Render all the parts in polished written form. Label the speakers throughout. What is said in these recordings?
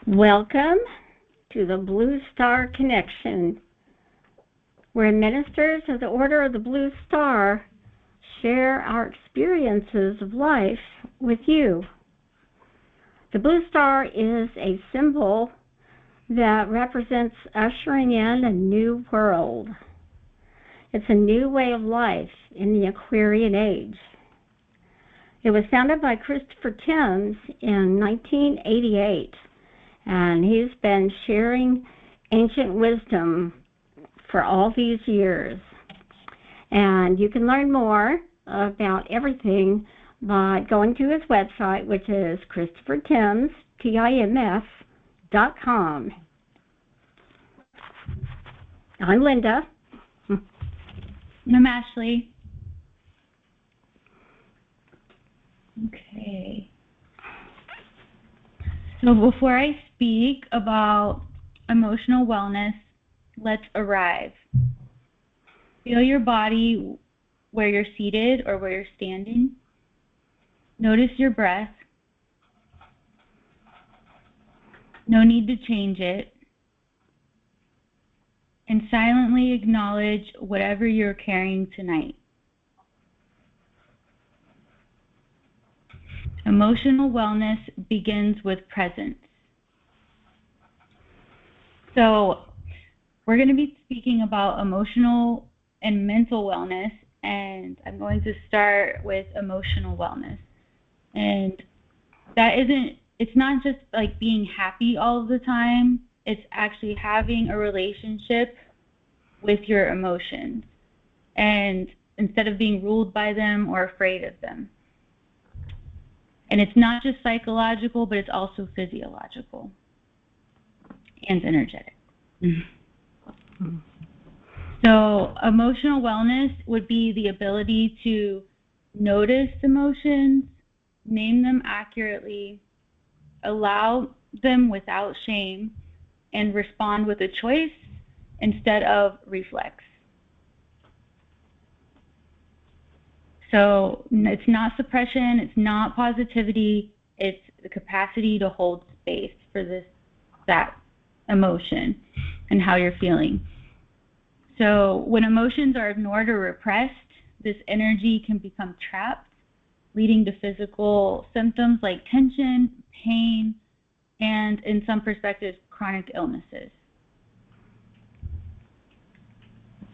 Speaker 1: Welcome to the Blue Star Connection, where ministers of the Order of the Blue Star share our experiences of life with you. The Blue Star is a symbol that represents ushering in a new world. It's a new way of life in the Aquarian age. It was founded by Christopher Timms in 1988, and he's been sharing ancient wisdom for all these years. And you can learn more about everything by going to his website, which is ChristopherTimms, TIMS.com. I'm Linda.
Speaker 2: I'm Ashley. Okay. So before I speak about emotional wellness, let's arrive. Feel your body where you're seated or where you're standing. Notice your breath. No need to change it. And silently acknowledge whatever you're carrying tonight. Emotional wellness begins with presence. So we're going to be speaking about emotional and mental wellness, and I'm going to start with emotional wellness. And it's not just like being happy all the time, it's actually having a relationship with your emotions, and instead of being ruled by them or afraid of them. And it's not just psychological, but it's also physiological and energetic. Mm-hmm. So emotional wellness would be the ability to notice emotions, name them accurately, allow them without shame, and respond with a choice instead of reflex. So it's not suppression, it's not positivity, it's the capacity to hold space for that emotion and how you're feeling. So when emotions are ignored or repressed, this energy can become trapped, leading to physical symptoms like tension, pain, and in some perspectives, chronic illnesses.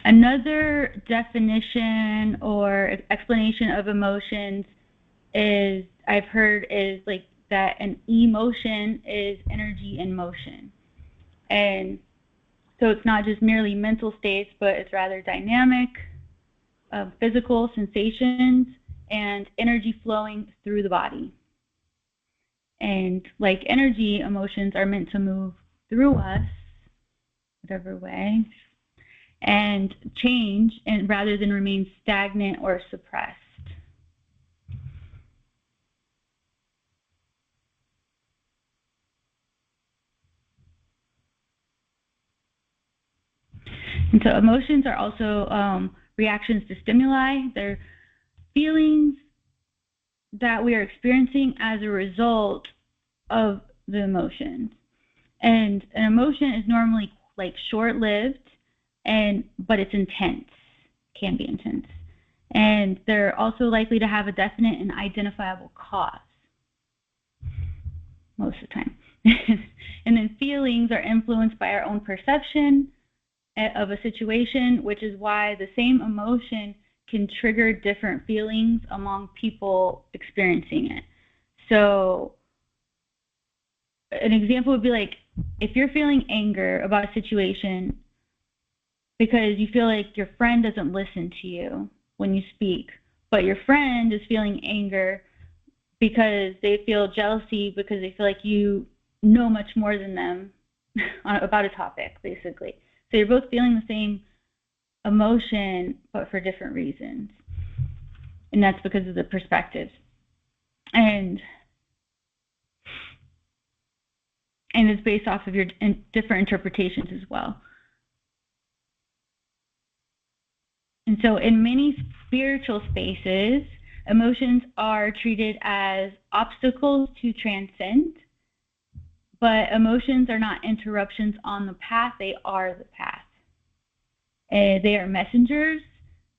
Speaker 2: Another definition or explanation of emotions I've heard is like that an emotion is energy in motion. And so it's not just merely mental states, but it's rather dynamic, physical sensations, and energy flowing through the body. And like energy, emotions are meant to move through us, whatever way, and change, and rather than remain stagnant or suppressed. And so emotions are also reactions to stimuli. They're feelings that we are experiencing as a result of the emotions. And an emotion is normally like short-lived, but it's intense, can be intense. And they're also likely to have a definite and identifiable cause most of the time. And then feelings are influenced by our own perception of a situation, which is why the same emotion can trigger different feelings among people experiencing it. So an example would be like, if you're feeling anger about a situation because you feel like your friend doesn't listen to you when you speak, but your friend is feeling anger because they feel jealousy because they feel like you know much more than them about a topic, basically. So you're both feeling the same emotion, but for different reasons. And that's because of the perspectives. And it's based off of your different interpretations as well. And so in many spiritual spaces, emotions are treated as obstacles to transcend, But emotions are not interruptions on the path, they are the path. They are messengers,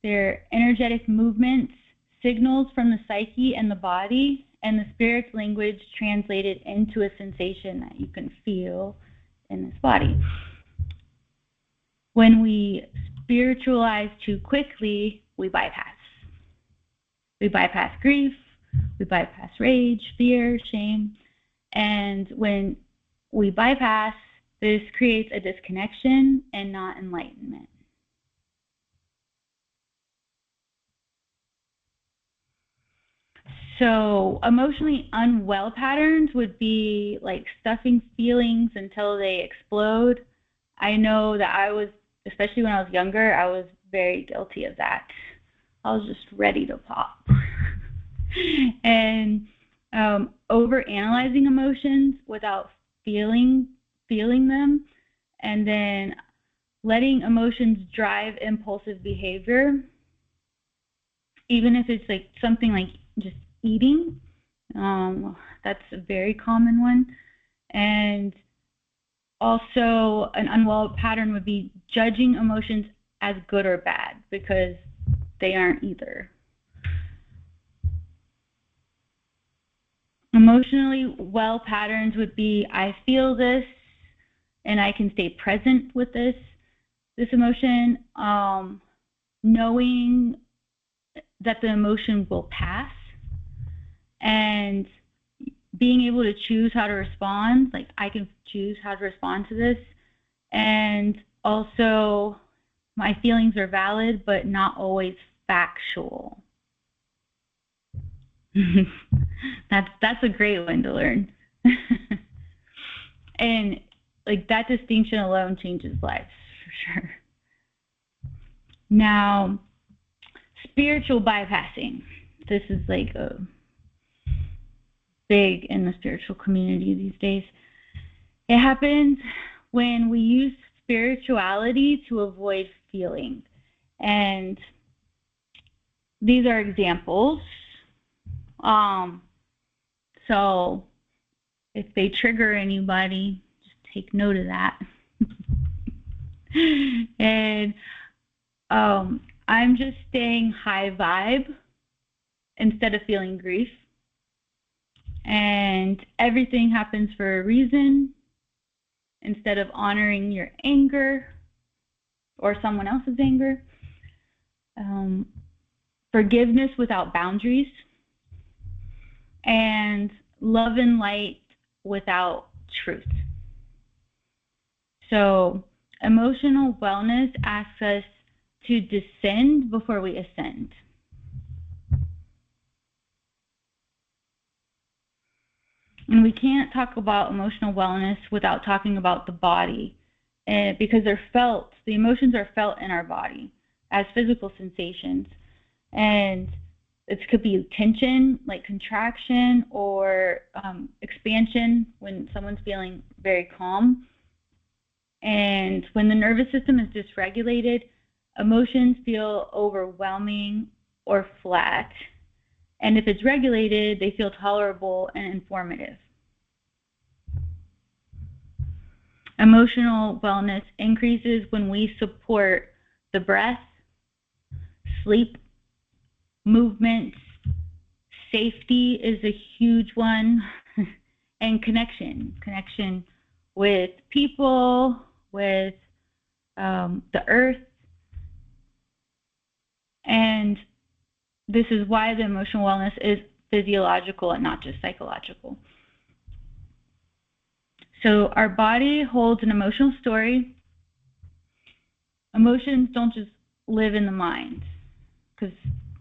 Speaker 2: they're energetic movements, signals from the psyche and the body, and the spirit's language translated into a sensation that you can feel in this body. When we spiritualize too quickly, we bypass. We bypass grief, we bypass rage, fear, shame, and when we bypass, this creates a disconnection and not enlightenment. So emotionally unwell patterns would be like stuffing feelings until they explode. I know that I was, especially when I was younger, I was very guilty of that. I was just ready to pop. And overanalyzing emotions without feeling them, and then letting emotions drive impulsive behavior, even if it's like something like just eating. That's a very common one. And also an unwell pattern would be judging emotions as good or bad, because they aren't either. Emotionally well patterns would be, I feel this and I can stay present with this emotion, knowing that the emotion will pass, and being able to choose how to respond, like I can choose how to respond to this, and also my feelings are valid but not always factual. That's a great one to learn. And like that distinction alone changes lives for sure. Now, spiritual bypassing. This is like a big in the spiritual community these days. It happens when we use spirituality to avoid feeling. And these are examples. So if they trigger anybody, just take note of that. And I'm just staying high vibe instead of feeling grief. And everything happens for a reason instead of honoring your anger or someone else's anger. Forgiveness without boundaries. And love and light without truth. So emotional wellness asks us to descend before we ascend. And we can't talk about emotional wellness without talking about the body, because they're felt, the emotions are felt in our body as physical sensations. And it could be tension, like contraction, or expansion when someone's feeling very calm. And when the nervous system is dysregulated, emotions feel overwhelming or flat. And if it's regulated, they feel tolerable and informative. Emotional wellness increases when we support the breath, sleep, movement, safety is a huge one, and connection with people, with the earth. And this is why the emotional wellness is physiological and not just psychological. So our body holds an emotional story. Emotions don't just live in the mind, because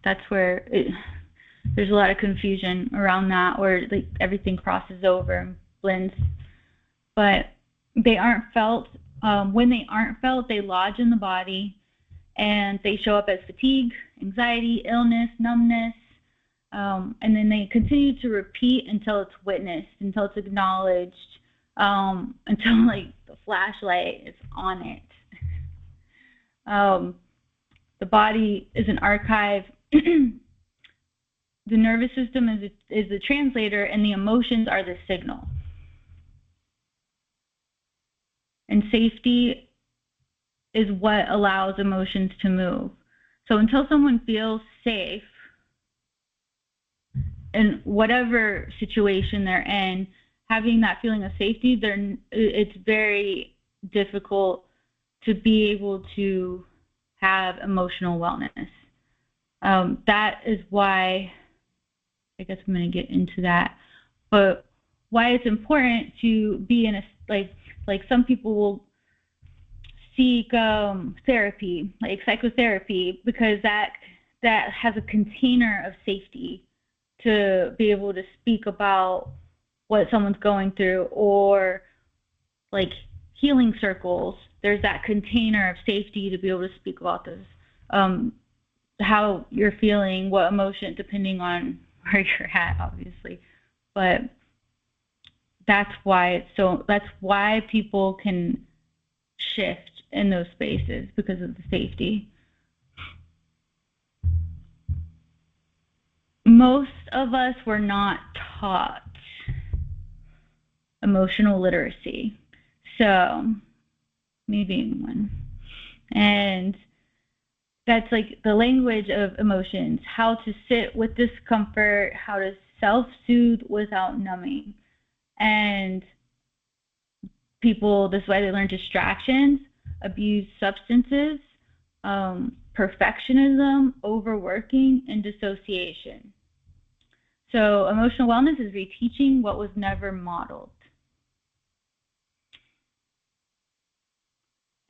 Speaker 2: that's where there's a lot of confusion around that, where like everything crosses over and blends. But they aren't felt. When they aren't felt, they lodge in the body, and they show up as fatigue, anxiety, illness, numbness, and then they continue to repeat until it's witnessed, until it's acknowledged, until like the flashlight is on it. The body is an archive. The nervous system is the translator, and the emotions are the signal. And safety is what allows emotions to move. So until someone feels safe in whatever situation they're in, having that feeling of safety, it's very difficult to be able to have emotional wellness. That is why, I guess I'm going to get into that, but why it's important to be in a, like some people will seek therapy, like psychotherapy, because that has a container of safety to be able to speak about what someone's going through, or like healing circles. There's that container of safety to be able to speak about this, how you're feeling, what emotion, depending on where you're at, obviously. But that's why people can shift in those spaces, because of the safety. Most of us were not taught emotional literacy. So, me being one. And that's like the language of emotions, how to sit with discomfort, how to self-soothe without numbing. And people, this is why they learn distractions, abuse substances, perfectionism, overworking, and dissociation. So emotional wellness is reteaching what was never modeled.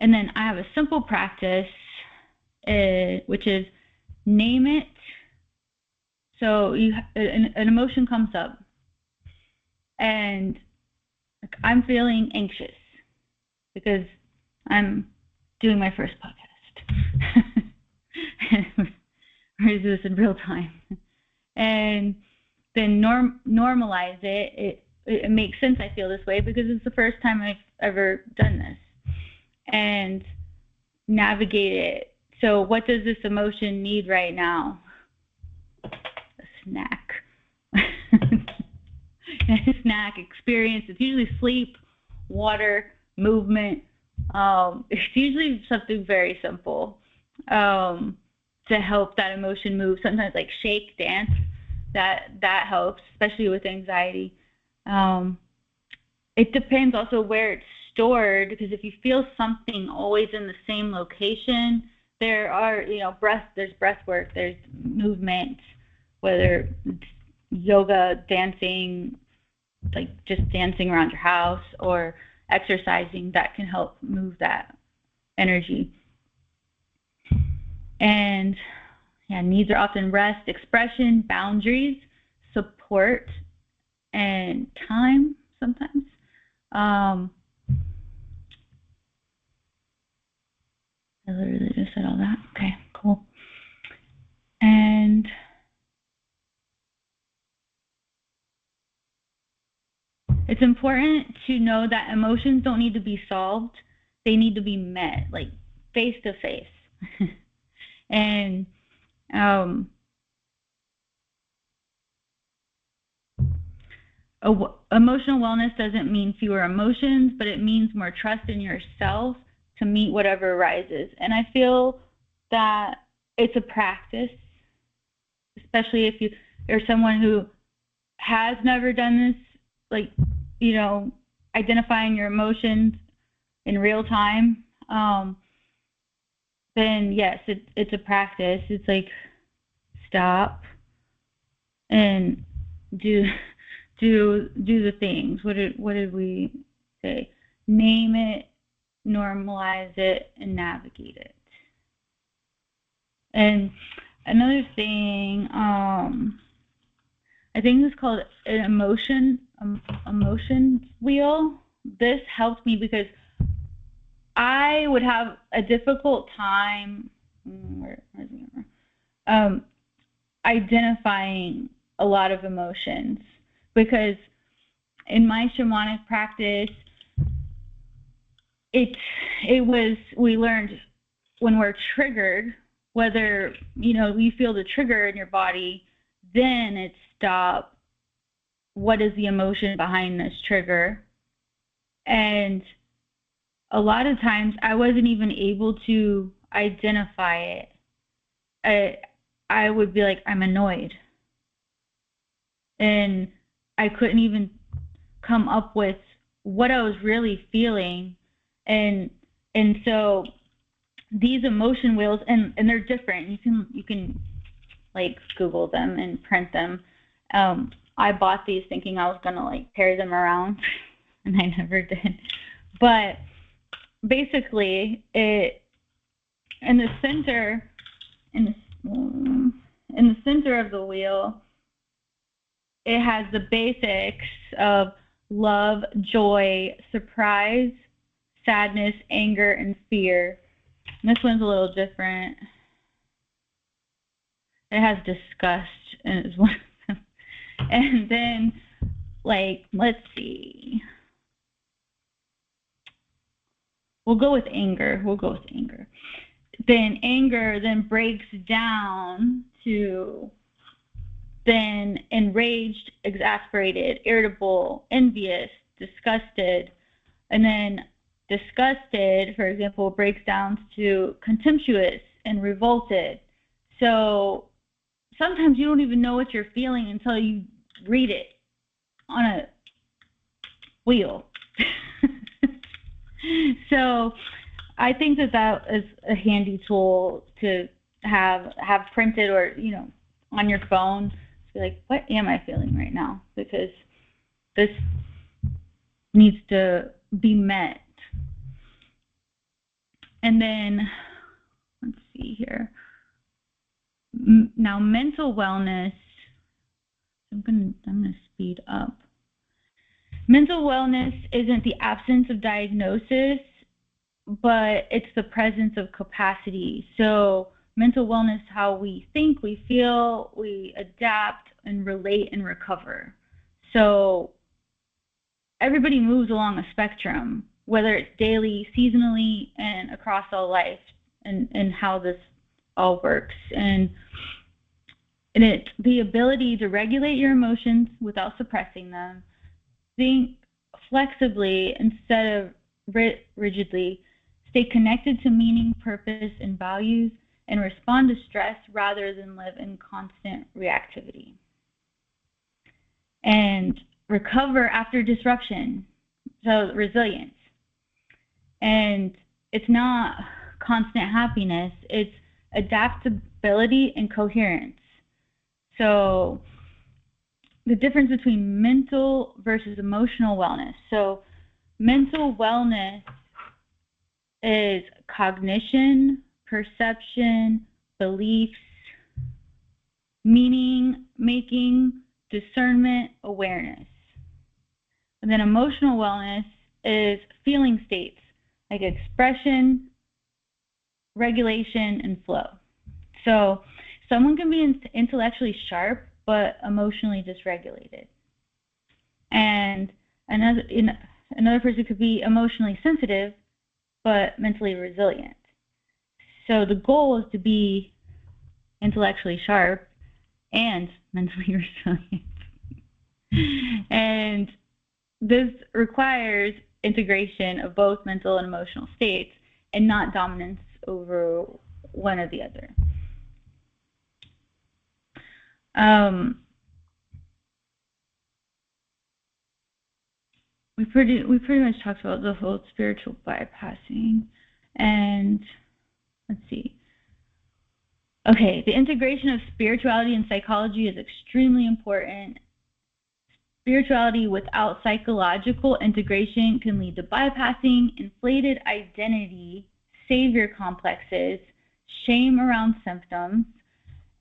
Speaker 2: And then I have a simple practice, which is name it. So an emotion comes up, and like, I'm feeling anxious because I'm doing my first podcast. We're doing this in real time. And then normalize it. It makes sense I feel this way because it's the first time I've ever done this. And navigate it. So what does this emotion need right now? A snack. A snack experience. It's usually sleep, water, movement. It's usually something very simple to help that emotion move. Sometimes like shake, dance, that helps, especially with anxiety. It depends also where it's stored, because if you feel something always in the same location, there are, there's breath work, there's movement, whether it's yoga, dancing, like just dancing around your house, or exercising, that can help move that energy. And needs are often rest, expression, boundaries, support, and time sometimes. I literally just said all that. Okay, cool. And it's important to know that emotions don't need to be solved. They need to be met, like face to face. And emotional wellness doesn't mean fewer emotions, but it means more trust in yourself to meet whatever arises. And I feel that it's a practice, especially if you're someone who has never done this, like, identifying your emotions in real time, then yes, it's a practice. It's like stop and do the things. What did we say? Name it, normalize it, and navigate it. And another thing, I think it's called an emotion wheel. This helped me because I would have a difficult time identifying a lot of emotions, because in my shamanic practice, we learned when we're triggered, whether you feel the trigger in your body, then it's stop. What is the emotion behind this trigger? And a lot of times I wasn't even able to identify it. I would be like, I'm annoyed. And I couldn't even come up with what I was really feeling. And so these emotion wheels, and they're different. You can like Google them and print them. I bought these thinking I was gonna like carry them around, and I never did. But basically, it in the center of the wheel, it has the basics of love, joy, surprise, sadness, anger, and fear. And this one's a little different. It has disgust as one of them. And then, like, let's see. We'll go with anger. Then anger then breaks down to then enraged, exasperated, irritable, envious, disgusted. And then disgusted, for example, breaks down to contemptuous and revolted. So sometimes you don't even know what you're feeling until you read it on a wheel. So I think that is a handy tool to have printed, or on your phone. Be like, what am I feeling right now? Because this needs to be met. And then let's see here. Now, mental wellness. I'm gonna speed up. Mental wellness isn't the absence of diagnosis, but it's the presence of capacity. So mental wellness, how we think, we feel, we adapt and relate and recover. So everybody moves along a spectrum, whether it's daily, seasonally, and across all life, and how this all works. And it's the ability to regulate your emotions without suppressing them, think flexibly instead of rigidly, stay connected to meaning, purpose, and values, and respond to stress rather than live in constant reactivity. And recover after disruption, so resilience. And it's not constant happiness, it's adaptability and coherence. So the difference between mental versus emotional wellness. So mental wellness is cognition, perception, beliefs, meaning making, discernment, awareness. And then emotional wellness is feeling states like expression, regulation, and flow. So someone can be intellectually sharp but emotionally dysregulated. And another person could be emotionally sensitive but mentally resilient. So the goal is to be intellectually sharp and mentally resilient. And this requires integration of both mental and emotional states and not dominance over one or the other. We pretty much talked about the whole spiritual bypassing, and let's see. Okay, the integration of spirituality and psychology is extremely important. Spirituality without psychological integration can lead to bypassing, inflated identity, savior complexes, shame around symptoms,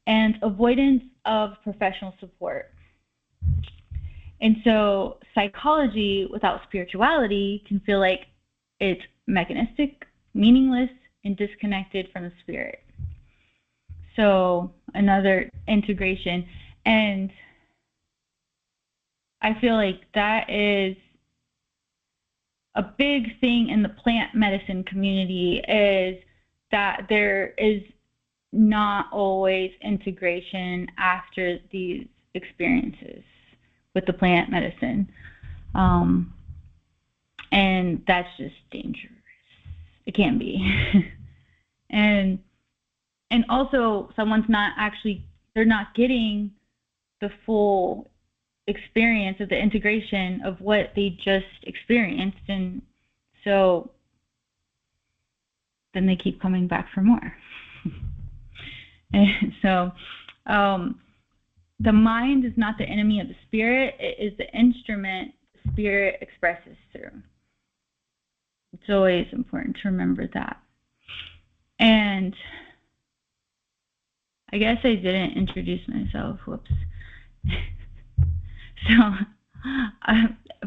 Speaker 2: and avoidance of professional support. And so psychology without spirituality can feel like it's mechanistic, meaningless, and disconnected from the spirit. So another integration. And I feel like that is a big thing in the plant medicine community, is that there is not always integration after these experiences with the plant medicine. And that's just dangerous. It can be. and also someone's not actually, they're not getting the full experience of the integration of what they just experienced, and so then they keep coming back for more. And so the mind is not the enemy of the spirit, it is the instrument the spirit expresses through. It's always important to remember that. And I guess I didn't introduce myself. Whoops. So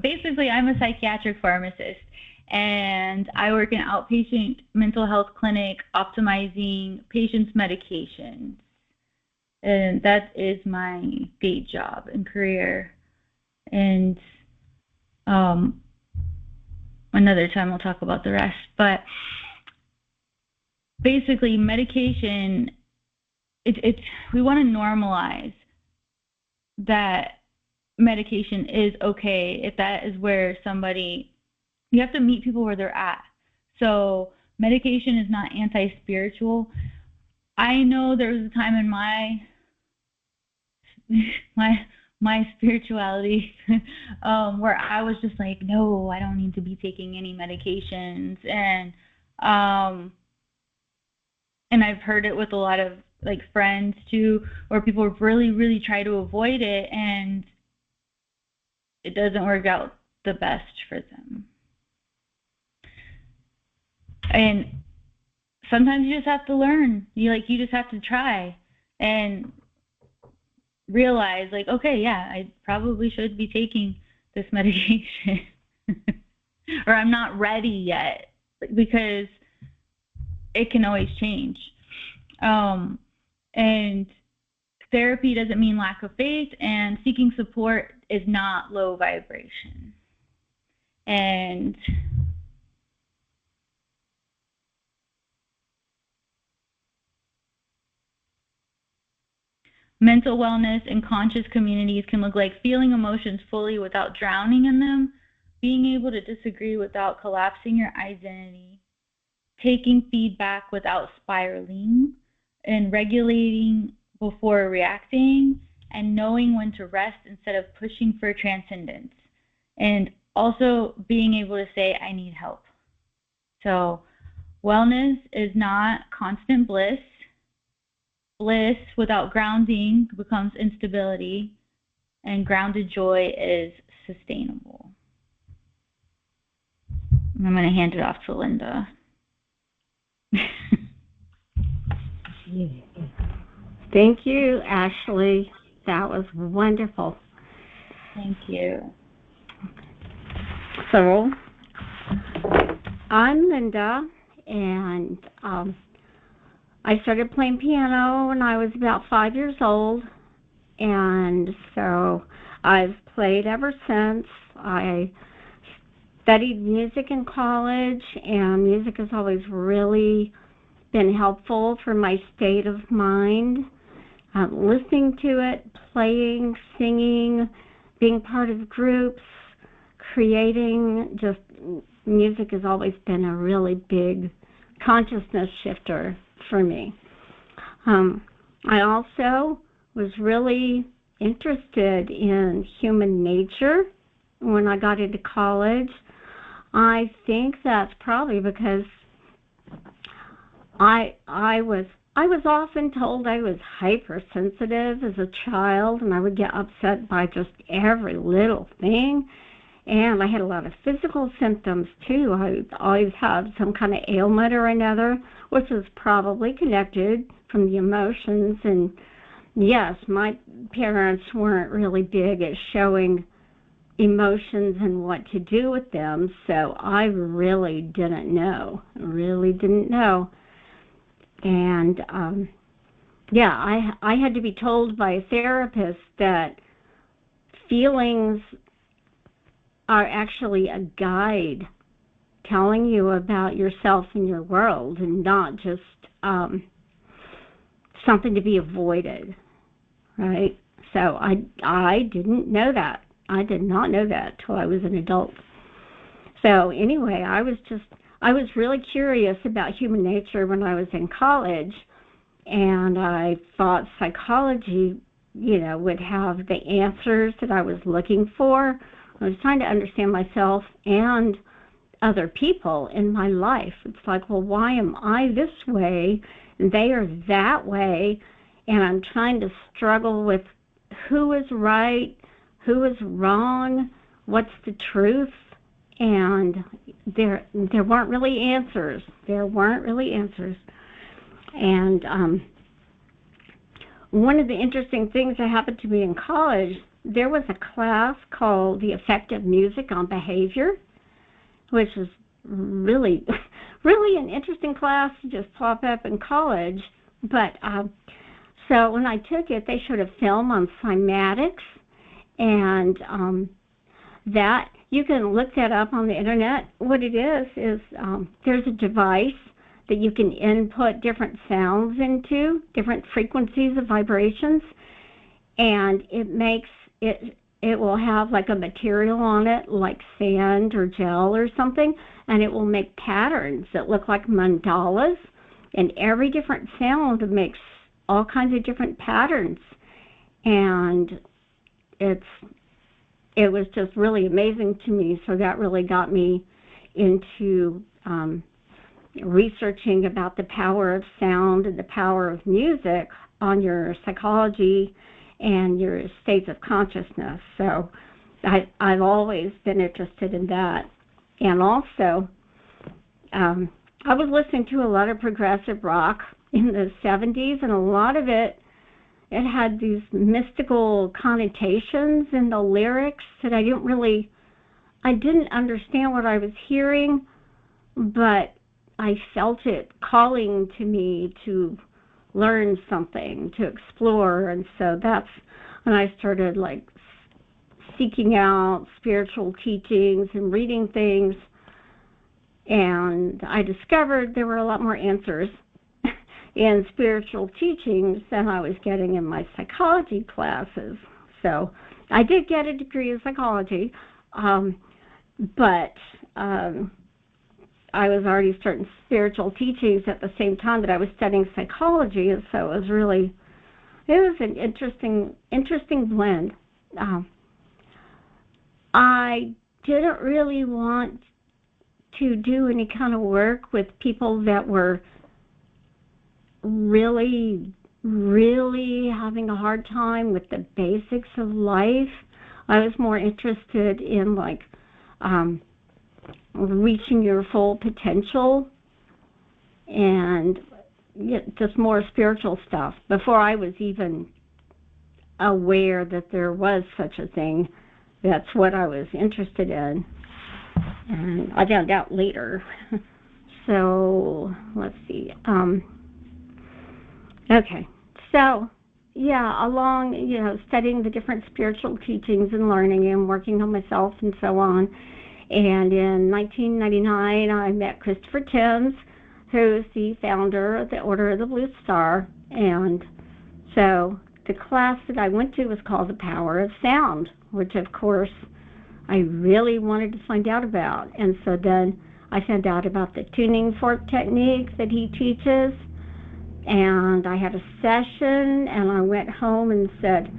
Speaker 2: basically, I'm a psychiatric pharmacist, and I work in an outpatient mental health clinic optimizing patients' medications. And that is my day job and career. And another time I'll talk about the rest. But basically, medication, we want to normalize that medication is okay if that is where somebody, you have to meet people where they're at. So medication is not anti-spiritual. I know there was a time in my spirituality where I was just like, no, I don't need to be taking any medications. And I've heard it with a lot of like friends too, where people really, really try to avoid it, and it doesn't work out the best for them. And sometimes you just have to learn. You just have to try and realize, like, okay, yeah, I probably should be taking this medication, or I'm not ready yet, because it can always change. And therapy doesn't mean lack of faith, and seeking support is not low vibration. And mental wellness in conscious communities can look like feeling emotions fully without drowning in them, being able to disagree without collapsing your identity, taking feedback without spiraling, and regulating before reacting, and knowing when to rest instead of pushing for transcendence, and also being able to say, I need help. So wellness is not constant bliss. Bliss without grounding becomes instability, and grounded joy is sustainable. And I'm going to hand it off to Linda.
Speaker 1: Thank you, Ashley. That was wonderful.
Speaker 2: Thank you.
Speaker 1: So, I'm Linda, and I started playing piano when I was about 5 years old, and so I've played ever since. I studied music in college, and music has always really been helpful for my state of mind. Listening to it, playing, singing, being part of groups, creating, just music has always been a really big consciousness shifter for me. I also was really interested in human nature when I got into college. I think that's probably because I was often told I was hypersensitive as a child, and I would get upset by just every little thing. And I had a lot of physical symptoms too. I would always have some kind of ailment or another, which was probably connected from the emotions. And yes, my parents weren't really big at showing emotions and what to do with them, so I really didn't know. And I had to be told by a therapist that feelings are actually a guide telling you about yourself and your world, and not just something to be avoided, right? So I didn't know that. I did not know that till I was an adult. So anyway, I was really curious about human nature when I was in college, and I thought psychology, would have the answers that I was looking for. I was trying to understand myself and other people in my life. It's like, well, why am I this way and they are that way? And I'm trying to struggle with who is right, who is wrong, what's the truth. And there weren't really answers. And one of the interesting things that happened to me in college, there was a class called The Effect of Music on Behavior, which was really, really an interesting class to just pop up in college. But so when I took it, they showed a film on cymatics, and that you can look that up on the internet. What it is there's a device that you can input different sounds into, different frequencies of vibrations, and it will have like a material on it, like sand or gel or something, and it will make patterns that look like mandalas, and every different sound makes all kinds of different patterns. And it was just really amazing to me. So that really got me into researching about the power of sound and the power of music on your psychology and your states of consciousness. So I've always been interested in that. And also, I was listening to a lot of progressive rock in the 70s, and a lot of it had these mystical connotations in the lyrics that I didn't understand what I was hearing, but I felt it calling to me to learn something, to explore. And so that's when I started like seeking out spiritual teachings and reading things, and I discovered there were a lot more answers in spiritual teachings than I was getting in my psychology classes. So I did get a degree in psychology, but I was already starting spiritual teachings at the same time that I was studying psychology, and so it was an interesting blend. I didn't really want to do any kind of work with people that were really, really having a hard time with the basics of life. I was more interested in like reaching your full potential and just more spiritual stuff. Before I was even aware that there was such a thing, that's what I was interested in. And I found out later. So let's see. Okay. So yeah, along studying the different spiritual teachings and learning and working on myself and so on. And in 1999, I met Christopher Timms, who's the founder of the Order of the Blue Star. And so the class that I went to was called The Power of Sound, which of course I really wanted to find out about. And so then I found out about the tuning fork technique that he teaches. And I had a session, and I went home and said,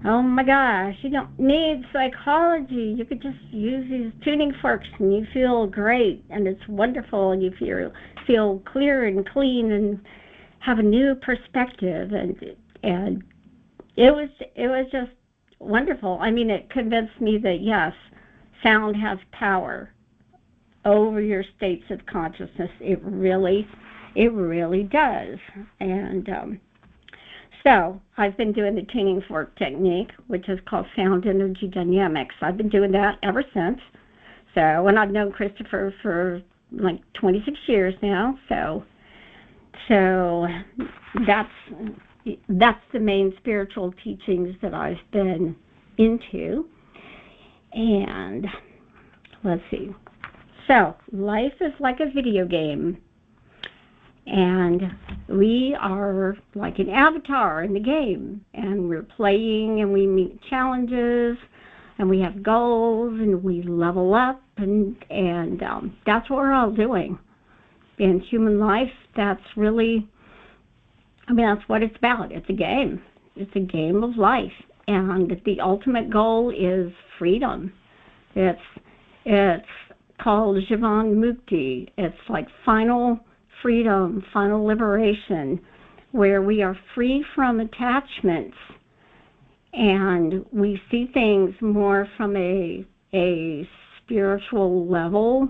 Speaker 1: oh my gosh, you don't need psychology. You could just use these tuning forks and you feel great, and it's wonderful, and you feel clear and clean and have a new perspective. And it was just wonderful. I mean, it convinced me that yes, sound has power over your states of consciousness. It really does. And so I've been doing the tuning fork technique, which is called sound energy dynamics. I've been doing that ever since. So, and I've known Christopher for like 26 years now. So that's the main spiritual teachings that I've been into. And let's see. So life is like a video game. And we are like an avatar in the game, and we're playing, and we meet challenges, and we have goals, and we level up, and that's what we're all doing. In human life, that's really, that's what it's about. It's a game. It's a game of life, and the ultimate goal is freedom. It's called Jivan Mukti. It's like final freedom, final liberation, where we are free from attachments and we see things more from a spiritual level,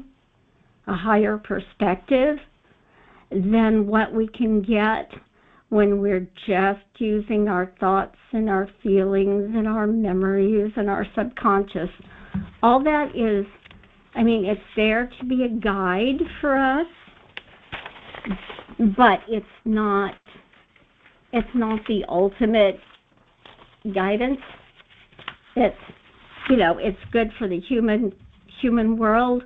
Speaker 1: a higher perspective than what we can get when we're just using our thoughts and our feelings and our memories and our subconscious. All that is, it's there to be a guide for us, but it's not the ultimate guidance. It's good for the human world,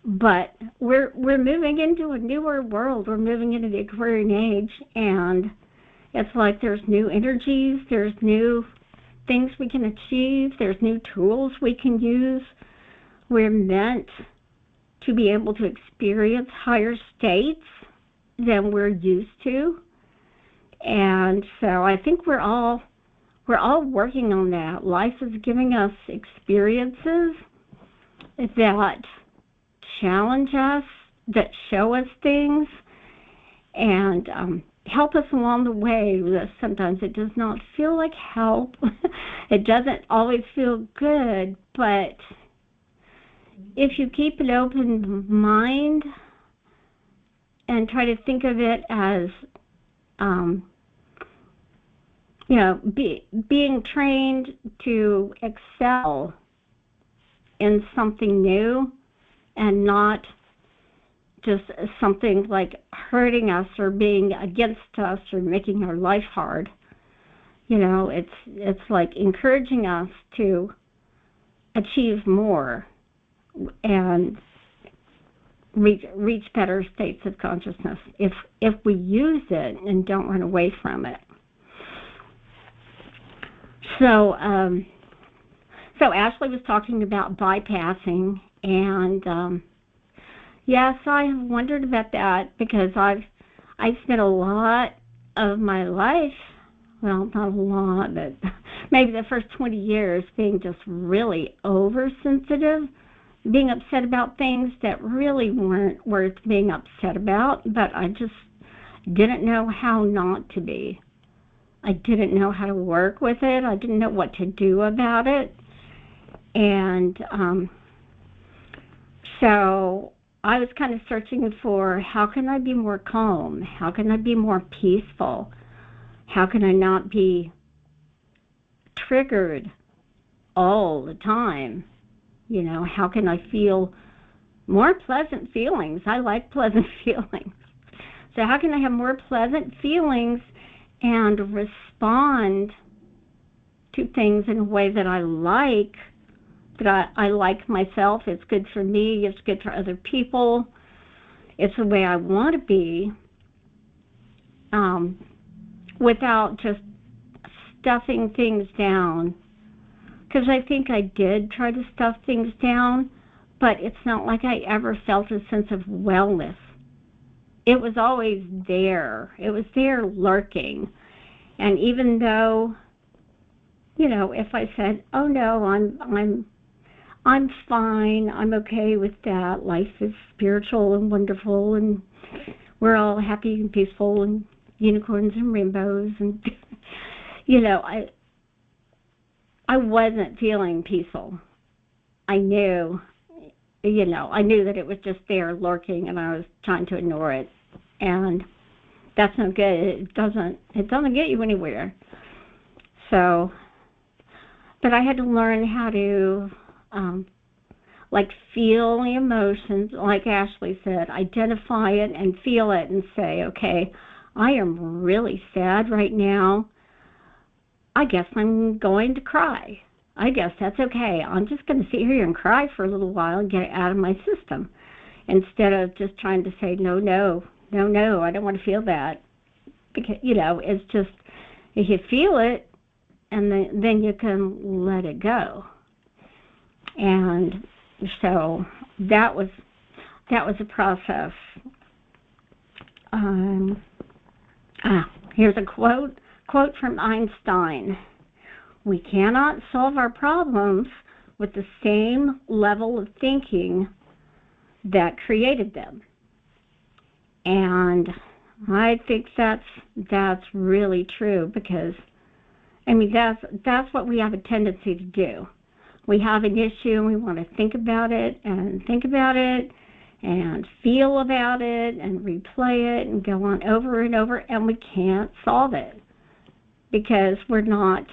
Speaker 1: but we're moving into a newer world. We're moving into the Aquarian age, and it's like there's new energies, there's new things we can achieve, there's new tools we can use. We're meant to be able to experience higher states than we're used to. And so I think we're all working on that. Life is giving us experiences that challenge us, that show us things, and help us along the way. Sometimes it does not feel like help. It doesn't always feel good, but if you keep an open mind and try to think of it as, being trained to excel in something new and not just something like hurting us or being against us or making our life hard. It's like encouraging us to achieve more and reach better states of consciousness if we use it and don't run away from it. So Ashley was talking about bypassing, and yes, I have wondered about that because I spent a lot of my life, well, not a lot, but maybe the first 20 years being just really oversensitive, being upset about things that really weren't worth being upset about, but I just didn't know how not to be. I didn't know how to work with it. I didn't know what to do about it. And so I was kind of searching for, how can I be more calm? How can I be more peaceful? How can I not be triggered all the time? How can I feel more pleasant feelings? I like pleasant feelings. So how can I have more pleasant feelings and respond to things in a way that I like, that I like myself? It's good for me, it's good for other people, it's the way I want to be, without just stuffing things down. Because I think I did try to stuff things down, but it's not like I ever felt a sense of wellness. It was always there. It was there lurking. And even though, if I said, oh no, I'm fine, I'm okay with that, life is spiritual and wonderful, and we're all happy and peaceful and unicorns and rainbows, and I wasn't feeling peaceful. I knew that it was just there lurking, and I was trying to ignore it. And that's no good. It doesn't get you anywhere. So, but I had to learn how to feel the emotions, like Ashley said, identify it and feel it and say, okay, I am really sad right now. I guess I'm going to cry. I guess that's okay. I'm just going to sit here and cry for a little while and get it out of my system, instead of just trying to say, no, I don't want to feel that. Because, it's just, if you feel it, and then you can let it go. And so that was a process. Here's a quote from Einstein. We cannot solve our problems with the same level of thinking that created them. And I think that's really true, because I mean that's what we have a tendency to do. We have an issue and we want to think about it and feel about it and replay it and go on over and over, and we can't solve it because we're not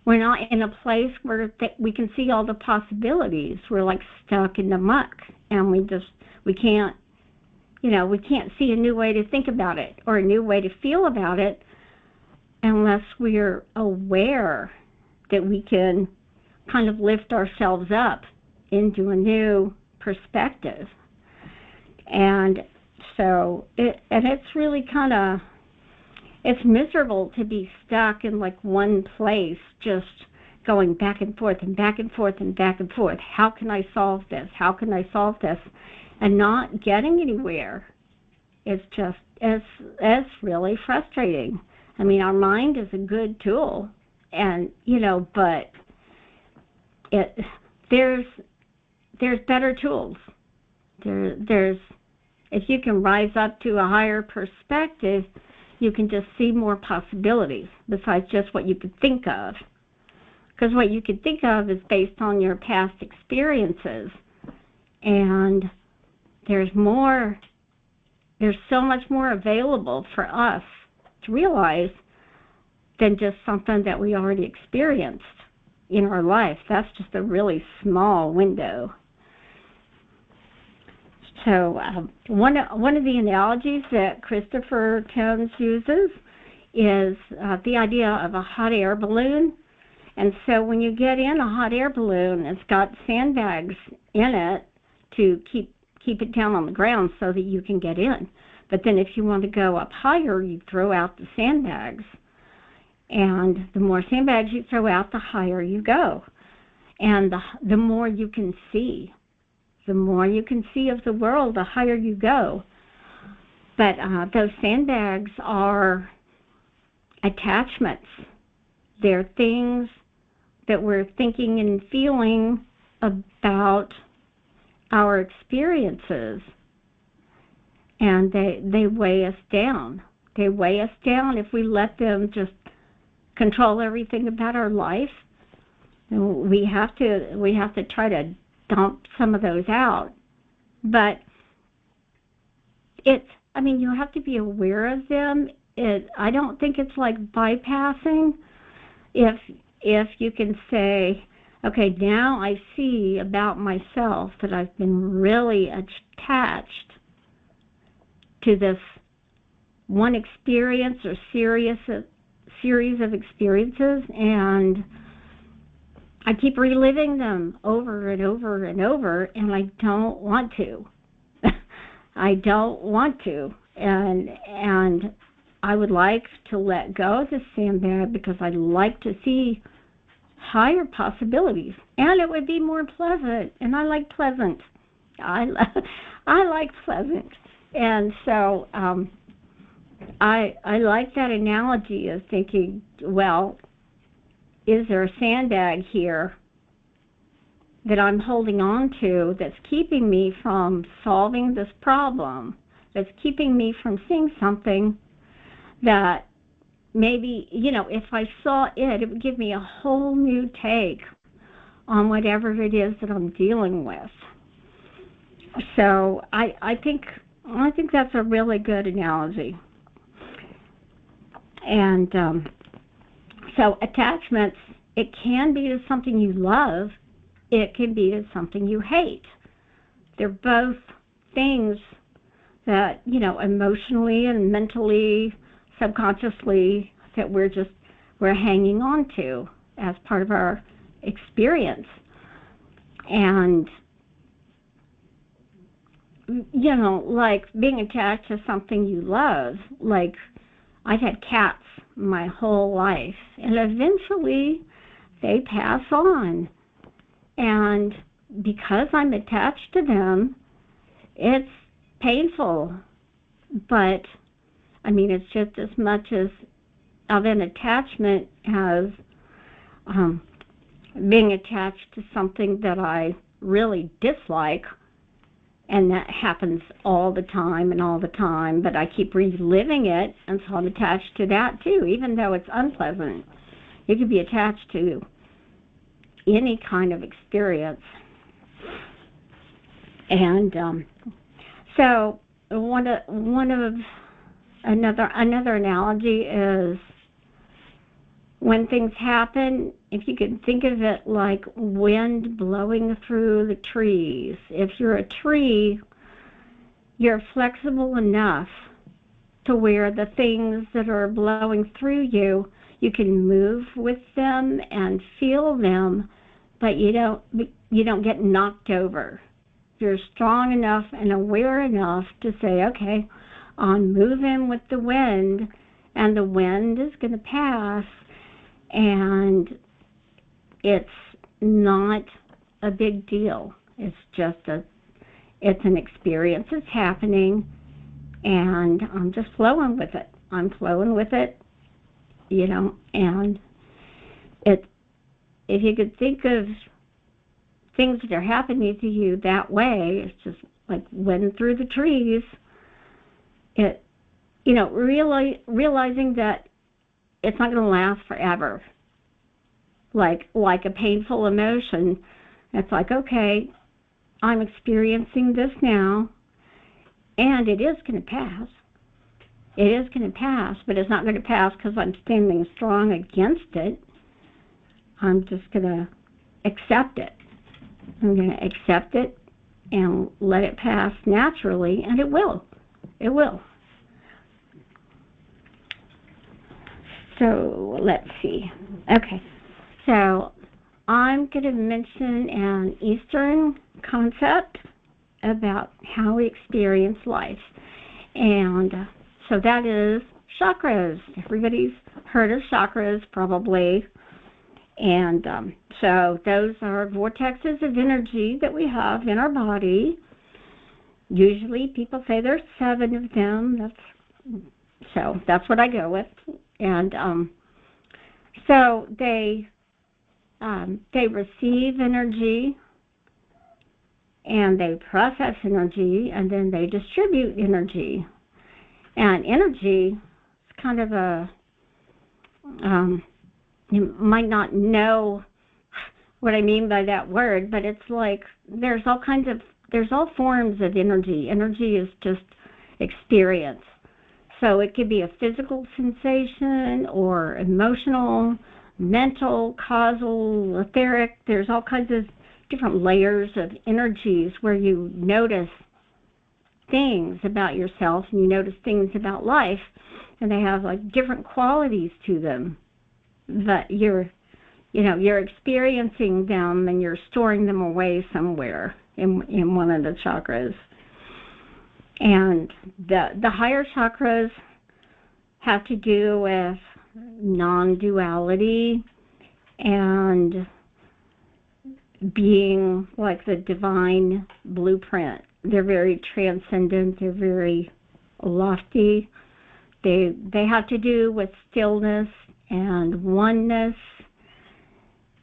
Speaker 1: in a place where we can see all the possibilities. We're like stuck in the muck, and we can't see a new way to think about it or a new way to feel about it unless we're aware that we can kind of lift ourselves up into a new perspective. And so it's really it's miserable to be stuck in like one place, just going back and forth and back and forth and back and forth. How can I solve this? How can I solve this? And not getting anywhere. It's really frustrating. I mean, our mind is a good tool, and but there's better tools. There's if you can rise up to a higher perspective, you can just see more possibilities besides just what you could think of. Because what you could think of is based on your past experiences, and there's so much more available for us to realize than just something that we already experienced in our life. That's just a really small window. So one of the analogies that Christopher Jones uses is the idea of a hot air balloon. And so when you get in a hot air balloon, it's got sandbags in it to keep it down on the ground so that you can get in. But then if you want to go up higher, you throw out the sandbags. And the more sandbags you throw out, the higher you go. And the more you can see. The more you can see of the world, the higher you go. But those sandbags are attachments. They're things that we're thinking and feeling about our experiences. And they weigh us down. They weigh us down if we let them just control everything about our life. And we have to try to dump some of those out. But you have to be aware of them. I don't think it's like bypassing. If you can say, okay, now I see about myself that I've been really attached to this one experience or series of experiences, and I keep reliving them over and over and over, and I don't want to. I don't want to. And I would like to let go of the sandbag because I'd like to see higher possibilities. And it would be more pleasant. And I like pleasant. I like pleasant. And so I like that analogy of thinking, well, is there a sandbag here that I'm holding on to that's keeping me from solving this problem, that's keeping me from seeing something that maybe, if I saw it would give me a whole new take on whatever it is that I'm dealing with. So I think that's a really good analogy. And so attachments, it can be to something you love, it can be to something you hate. They're both things that, emotionally and mentally, subconsciously, that we're hanging on to as part of our experience. And, like being attached to something you love, like I've had cats my whole life, and eventually they pass on. And because I'm attached to them, it's painful. But, I mean, it's just as much as of an attachment as being attached to something that I really dislike. And that happens all the time and all the time, but I keep reliving it, and so I'm attached to that too, even though it's unpleasant. You could be attached to any kind of experience. And so another analogy is when things happen, if you could think of it like wind blowing through the trees. If you're a tree, you're flexible enough to where the things that are blowing through you, you can move with them and feel them, but you don't get knocked over. You're strong enough and aware enough to say, okay, I'm moving with the wind, and the wind is going to pass. And it's not a big deal. It's just it's an experience that's happening, and I'm just flowing with it. I'm flowing with it, and if you could think of things that are happening to you that way, it's just like wind through the trees. Realizing that it's not going to last forever. Like a painful emotion, it's like, okay, I'm experiencing this now, and it is going to pass. It is going to pass, but it's not going to pass because I'm standing strong against it. I'm just going to accept it. I'm going to accept it and let it pass naturally, and it will. It will. So let's see. Okay. So I'm going to mention an Eastern concept about how we experience life. And so that is chakras. Everybody's heard of chakras probably. And so those are vortexes of energy that we have in our body. Usually people say there's 7 of them. That's what I go with. And so they receive energy, and they process energy, and then they distribute energy. And energy is kind of you might not know what I mean by that word, but it's like there's all forms of energy. Energy is just experience. So it could be a physical sensation or emotional, mental, causal, etheric. There's all kinds of different layers of energies where you notice things about yourself and you notice things about life, and they have like different qualities to them. But you're experiencing them and you're storing them away somewhere in one of the chakras. And the higher chakras have to do with non-duality and being like the divine blueprint. They're very transcendent. They're very lofty. They have to do with stillness and oneness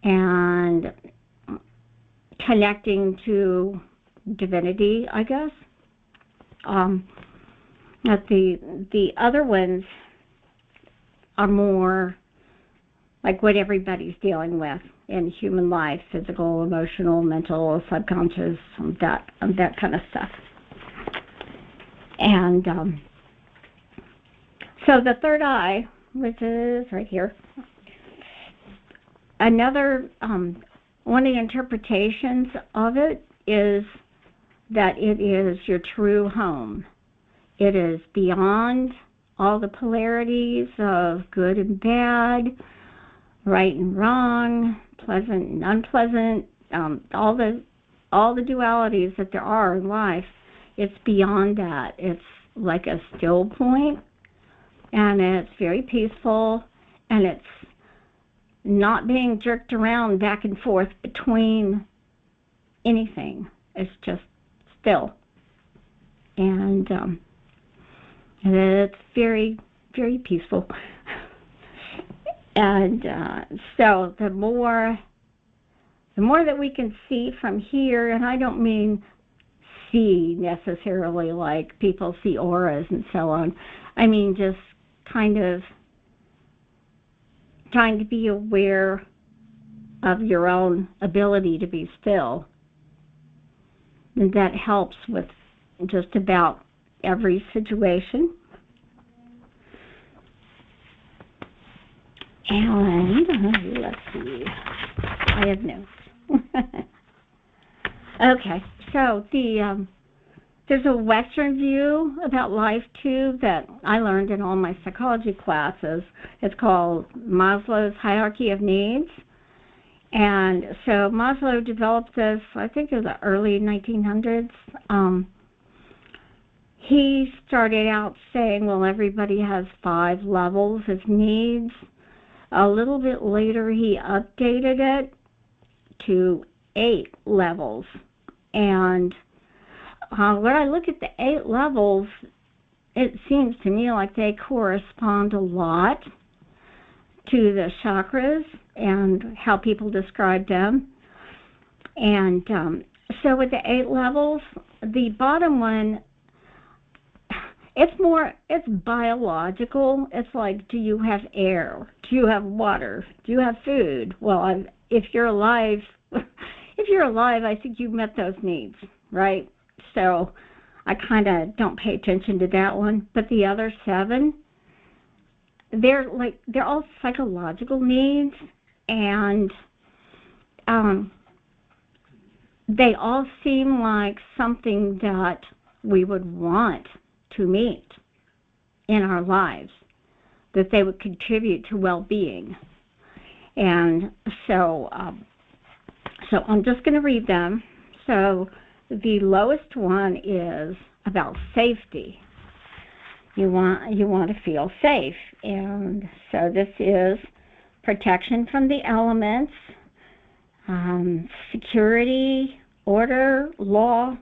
Speaker 1: and connecting to divinity, I guess. But the other ones are more like what everybody's dealing with in human life: physical, emotional, mental, subconscious, that kind of stuff. And so the third eye, which is right here, another one of the interpretations of it is that it is your true home. It is beyond all the polarities of good and bad, right and wrong, pleasant and unpleasant, all the dualities that there are in life. It's beyond that. It's like a still point, and it's very peaceful, and it's not being jerked around back and forth between anything. It's just still. And it's very, very peaceful. And so the more that we can see from here, and I don't mean see necessarily like people see auras and so on. I mean just kind of trying to be aware of your own ability to be still. And that helps with just about every situation. And let's see, I have notes. Okay, so there's a Western view about life too that I learned in all my psychology classes. It's called Maslow's Hierarchy of Needs. And so Maslow developed this, I think in the early 1900s. He started out saying, well, everybody has 5 levels of needs. A little bit later, he updated it to 8 levels. And when I look at the 8 levels, it seems to me like they correspond a lot to the chakras and how people describe them. And so with the 8 levels, the bottom one, it's biological. It's like, do you have air? Do you have water? Do you have food? Well, if you're alive, I think you've met those needs, right? So I kind of don't pay attention to that one. But the other 7, they're all psychological needs, and they all seem like something that we would want to meet in our lives, that they would contribute to well-being. And so I'm just going to read them. So the lowest one is about safety. You want to feel safe, and so this is protection from the elements, security, order, law,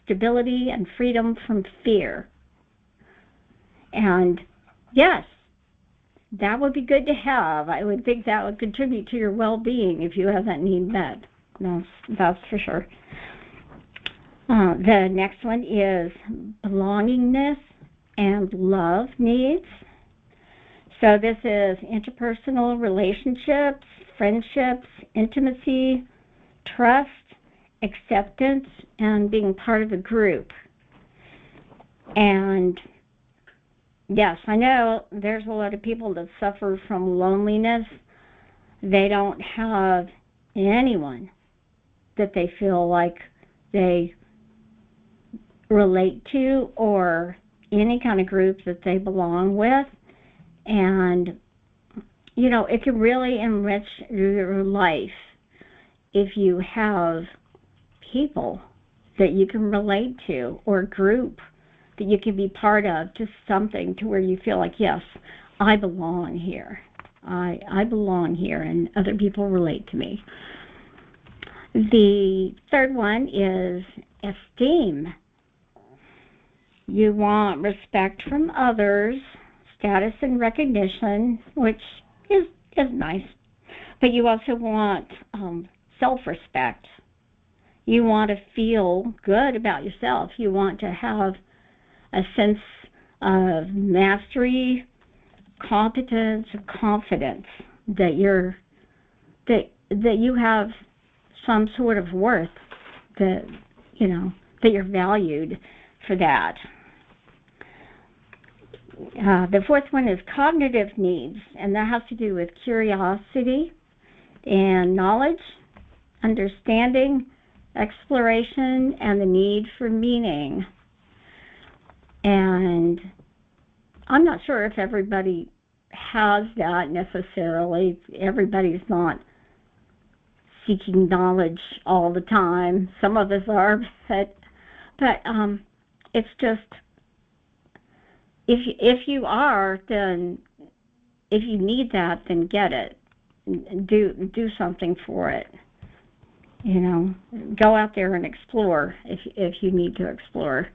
Speaker 1: stability, and freedom from fear. And yes, that would be good to have. I would think that would contribute to your well-being if you have that need met. That's for sure. The next one is belongingness and love needs. So this is interpersonal relationships, friendships, intimacy, trust, acceptance, and being part of a group. And yes, I know there's a lot of people that suffer from loneliness. They don't have anyone that they feel like they relate to, or any kind of group that they belong with. And, you know, it can really enrich your life if you have people that you can relate to, or a group that you can be part of, just something to where you feel like, yes, I belong here. I belong here, and other people relate to me. The third one is esteem. You want respect from others, status and recognition, which is nice. But you also want self-respect. You want to feel good about yourself. You want to have a sense of mastery, competence, and confidence that you have some sort of worth, that you're valued for that. The fourth one is cognitive needs, and that has to do with curiosity and knowledge, understanding, exploration, and the need for meaning. And I'm not sure if everybody has that necessarily. Everybody's not seeking knowledge all the time. Some of us are, but it's just, if you are, then if you need that, then get it. Do something for it. You know, go out there and explore if you need to explore.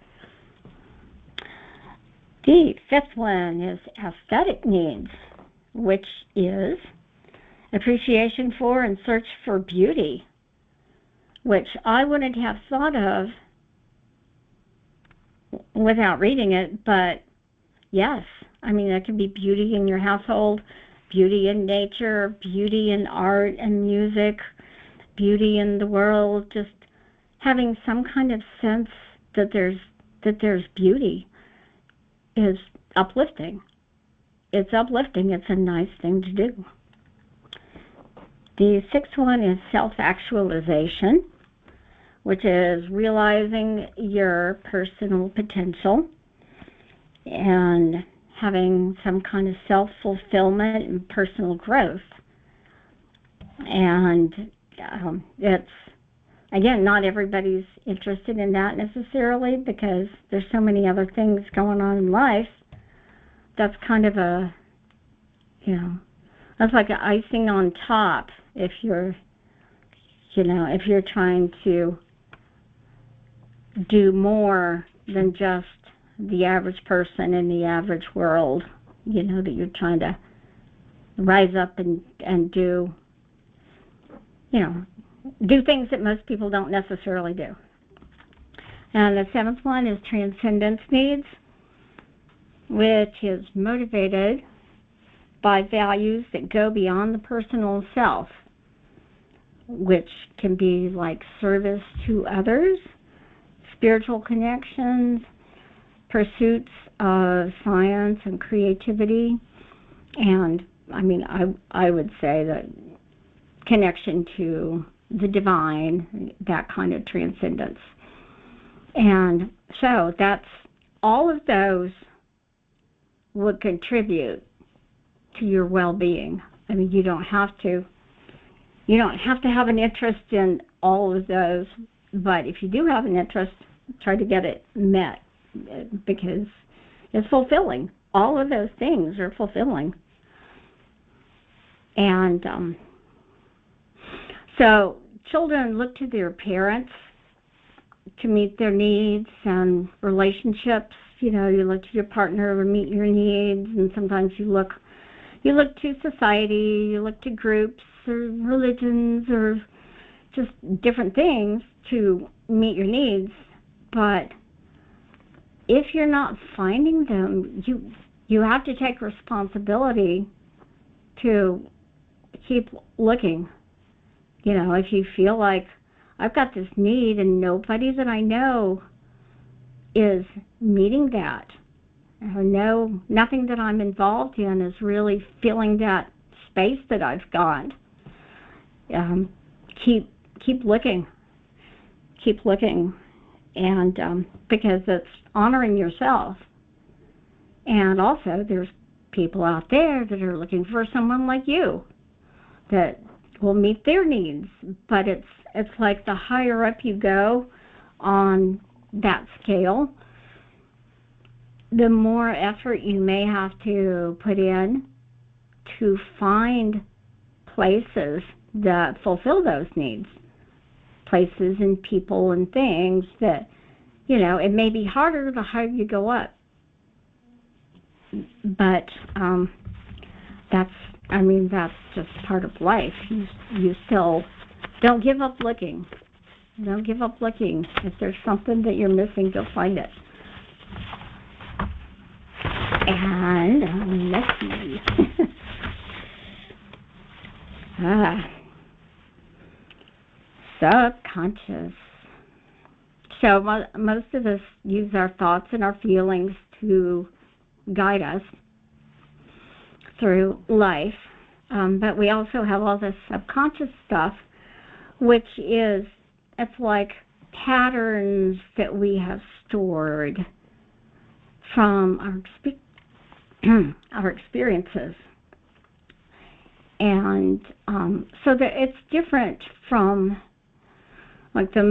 Speaker 1: The fifth one is aesthetic needs, which is appreciation for and search for beauty, which I wouldn't have thought of without reading it, but yes, I mean, there can be beauty in your household, beauty in nature, beauty in art and music, beauty in the world, just having some kind of sense that there's beauty is uplifting. It's uplifting. It's a nice thing to do. The sixth one is self-actualization, which is realizing your personal potential and having some kind of self-fulfillment and personal growth. And it's, again, not everybody's interested in that necessarily because there's so many other things going on in life. That's kind of a, that's like an icing on top if you're trying to do more than just the average person in the average world, that you're trying to rise up and do, do things that most people don't necessarily do. And the seventh one is transcendence needs, which is motivated by values that go beyond the personal self, which can be like service to others, spiritual connections, pursuits of science and creativity, and I would say that connection to the divine, that kind of transcendence. And so that's all of those would contribute to your well-being. I mean, you don't have to have an interest in all of those, but if you do have an interest, try to get it met because it's fulfilling. All of those things are fulfilling. And so children look to their parents to meet their needs and relationships. You look to your partner to meet your needs, and sometimes you look to society, you look to groups or religions or just different things to meet your needs. But if you're not finding them, you have to take responsibility to keep looking. If you feel like I've got this need and nobody that I know is meeting that, or nothing that I'm involved in is really filling that space that I've got, keep looking, and because it's honoring yourself. And also, there's people out there that are looking for someone like you that will meet their needs. But it's like the higher up you go on that scale, the more effort you may have to put in to find places that fulfill those needs, places and people and things that, it may be harder the higher you go up. But that's just part of life. You still don't give up looking. Don't give up looking. If there's something that you're missing, go find it. And let's see. Subconscious. So most of us use our thoughts and our feelings to guide us through life, but we also have all this subconscious stuff, which is, it's like patterns that we have stored from our experiences. And so that it's different from like the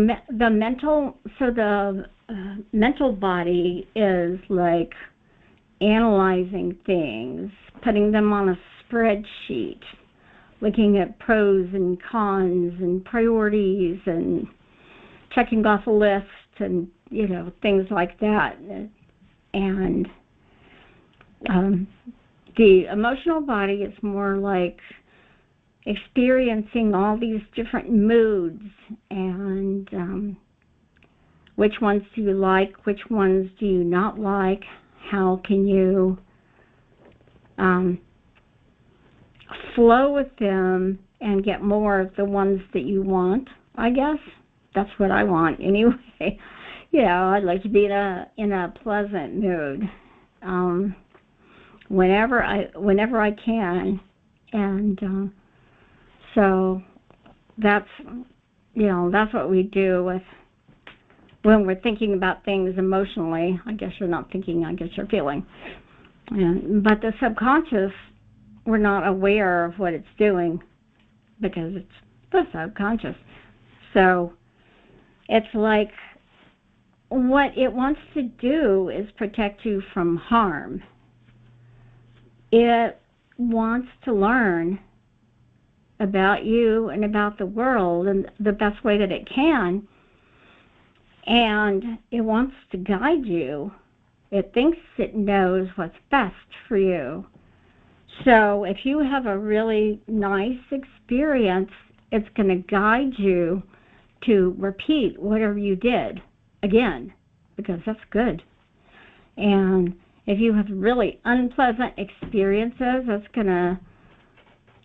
Speaker 1: mental. So the mental body is like analyzing things, putting them on a spreadsheet, looking at pros and cons and priorities and checking off a list and, things like that. And the emotional body is more like experiencing all these different moods and which ones do you like, which ones do you not like, how can you flow with them and get more of the ones that you want, I guess. That's what I want anyway. I'd like to be in a pleasant mood whenever I can, and so that's what we do with when we're thinking about things emotionally. I guess you're not thinking, I guess you're feeling. But the subconscious, we're not aware of what it's doing because it's the subconscious. So it's like what it wants to do is protect you from harm. It wants to learn about you and about the world in the best way that it can. And it wants to guide you. It thinks it knows what's best for you. So if you have a really nice experience, it's going to guide you to repeat whatever you did again, because that's good. And if you have really unpleasant experiences, that's going to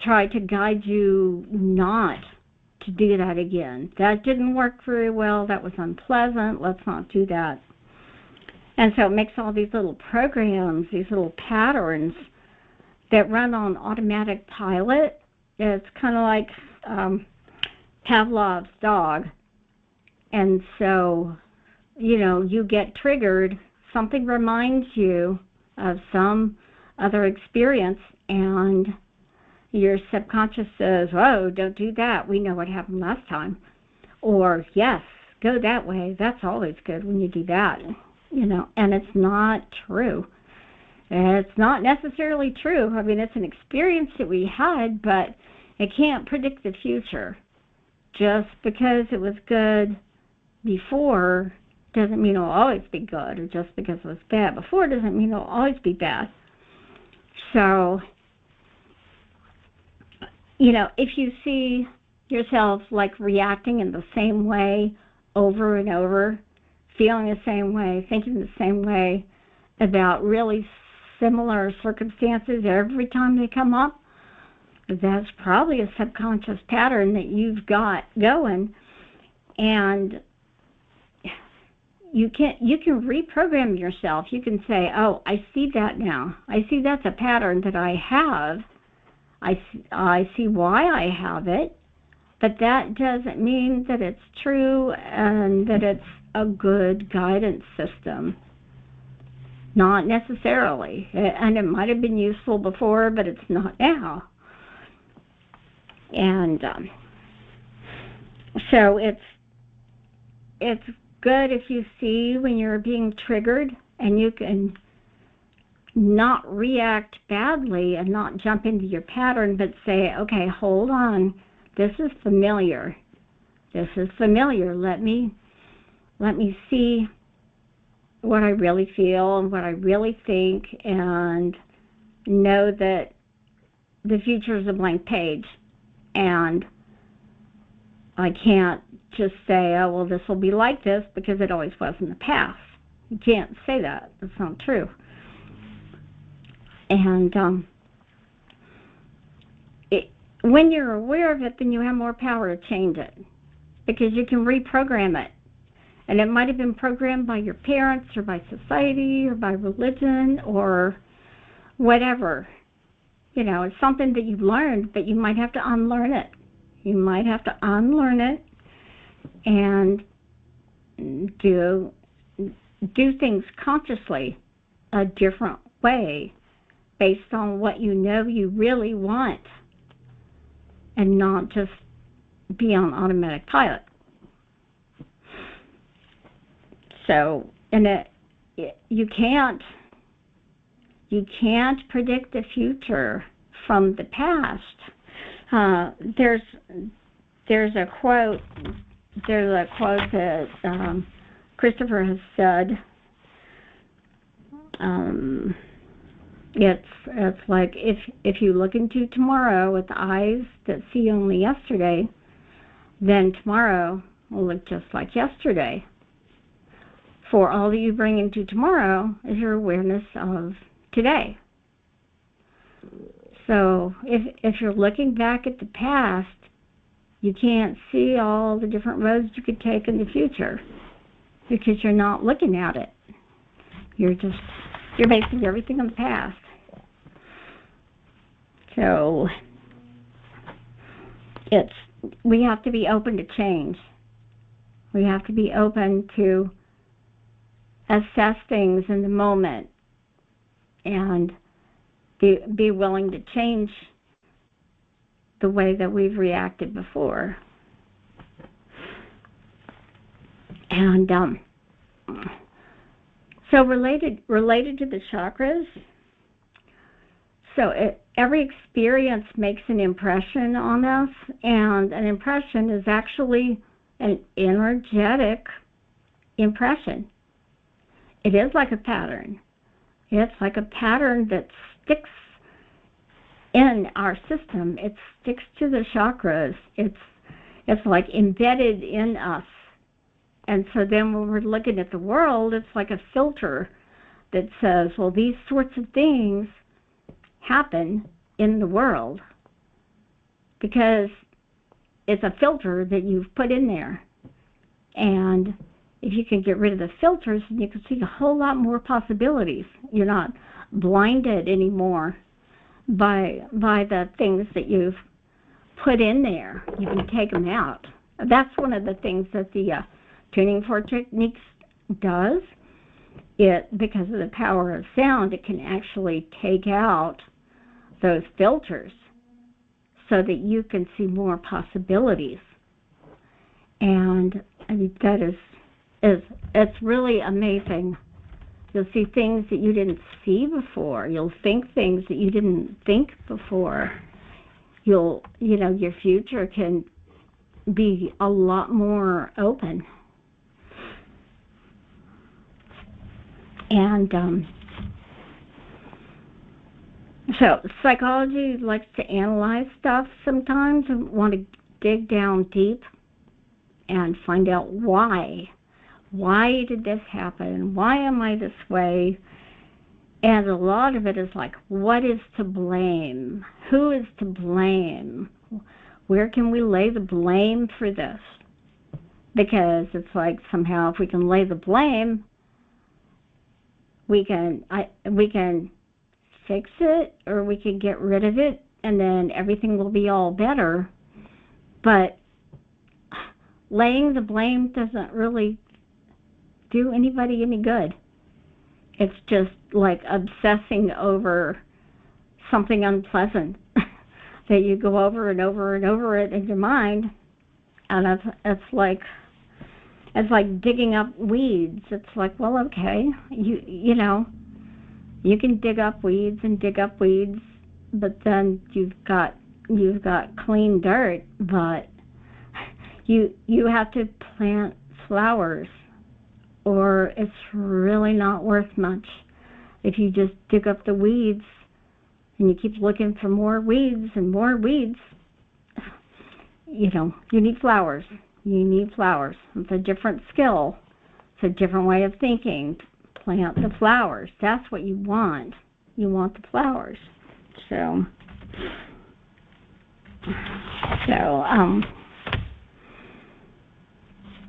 Speaker 1: try to guide you not to do that again. That didn't work very well. That was unpleasant. Let's not do that. And so it makes all these little programs, these little patterns that run on automatic pilot. It's kind of like Pavlov's dog. And so, you get triggered. Something reminds you of some other experience, and your subconscious says, "Whoa, don't do that. We know what happened last time." Or, "Yes, go that way. That's always good when you do that." And it's not true. It's not necessarily true. I mean, it's an experience that we had, but it can't predict the future. Just because it was good before doesn't mean it'll always be good, or just because it was bad before doesn't mean it'll always be bad. So, if you see yourself like reacting in the same way over and over, feeling the same way, thinking the same way about really similar circumstances every time they come up, that's probably a subconscious pattern that you've got going. And you can reprogram yourself. You can say, "Oh, I see that now. I see that's a pattern that I have. I see why I have it, but that doesn't mean that it's true and that it's a good guidance system. Not necessarily. And it might have been useful before, but it's not now." And so it's good if you see when you're being triggered, and you can not react badly and not jump into your pattern, but say, "Okay, hold on. This is familiar. This is familiar. Let me see what I really feel and what I really think, and know that the future is a blank page, and I can't just say, oh, well, this will be like this because it always was in the past." You can't say that. That's not true. And when you're aware of it, then you have more power to change it, because you can reprogram it. And it might have been programmed by your parents or by society or by religion or whatever. It's something that you've learned, but you might have to unlearn it. You might have to unlearn it and do things consciously a different way based on what you really want, and not just be on automatic pilot. So, and you can't predict the future from the past, There's a quote. There's a quote that Christopher has said. It's like if you look into tomorrow with eyes that see only yesterday, then tomorrow will look just like yesterday. For all that you bring into tomorrow is your awareness of today. So if you're looking back at the past, you can't see all the different roads you could take in the future because you're not looking at it. You're basing everything on the past. So we have to be open to change. We have to be open to assess things in the moment and be willing to change the way that we've reacted before. And so related to the chakras, so every experience makes an impression on us, and an impression is actually an energetic impression. It is like a pattern. It's like a pattern that sticks in our system. It sticks to the chakras. It's like embedded in us. And so then when we're looking at the world, it's like a filter that says, well, these sorts of things happen in the world because it's a filter that you've put in there. And if you can get rid of the filters, then you can see a whole lot more possibilities. You're not blinded anymore by the things that you've put in there. You can take them out. That's one of the things that the Tuning Fork Techniques does. Because of the power of sound, it can actually take out those filters so that you can see more possibilities. And I mean, that it's really amazing. You'll see things that you didn't see before. You'll think things that you didn't think before. Your future can be a lot more open. And so psychology likes to analyze stuff sometimes and want to dig down deep and find out why. Why did this happen? Why am I this way? And a lot of it is like, what is to blame? Who is to blame? Where can we lay the blame for this? Because it's like somehow if we can lay the blame, we can fix it, or we can get rid of it, and then everything will be all better. But laying the blame doesn't really do anybody any good. It's just like obsessing over something unpleasant that you go over and over and over it in your mind, and it's like digging up weeds. It's like, well, okay, you can dig up weeds, but then you've got clean dirt. But you have to plant flowers, or it's really not worth much. If you just dig up the weeds and you keep looking for more weeds and more weeds, you need flowers. You need flowers. It's a different skill. It's a different way of thinking. Plant the flowers. That's what you want. You want the flowers. So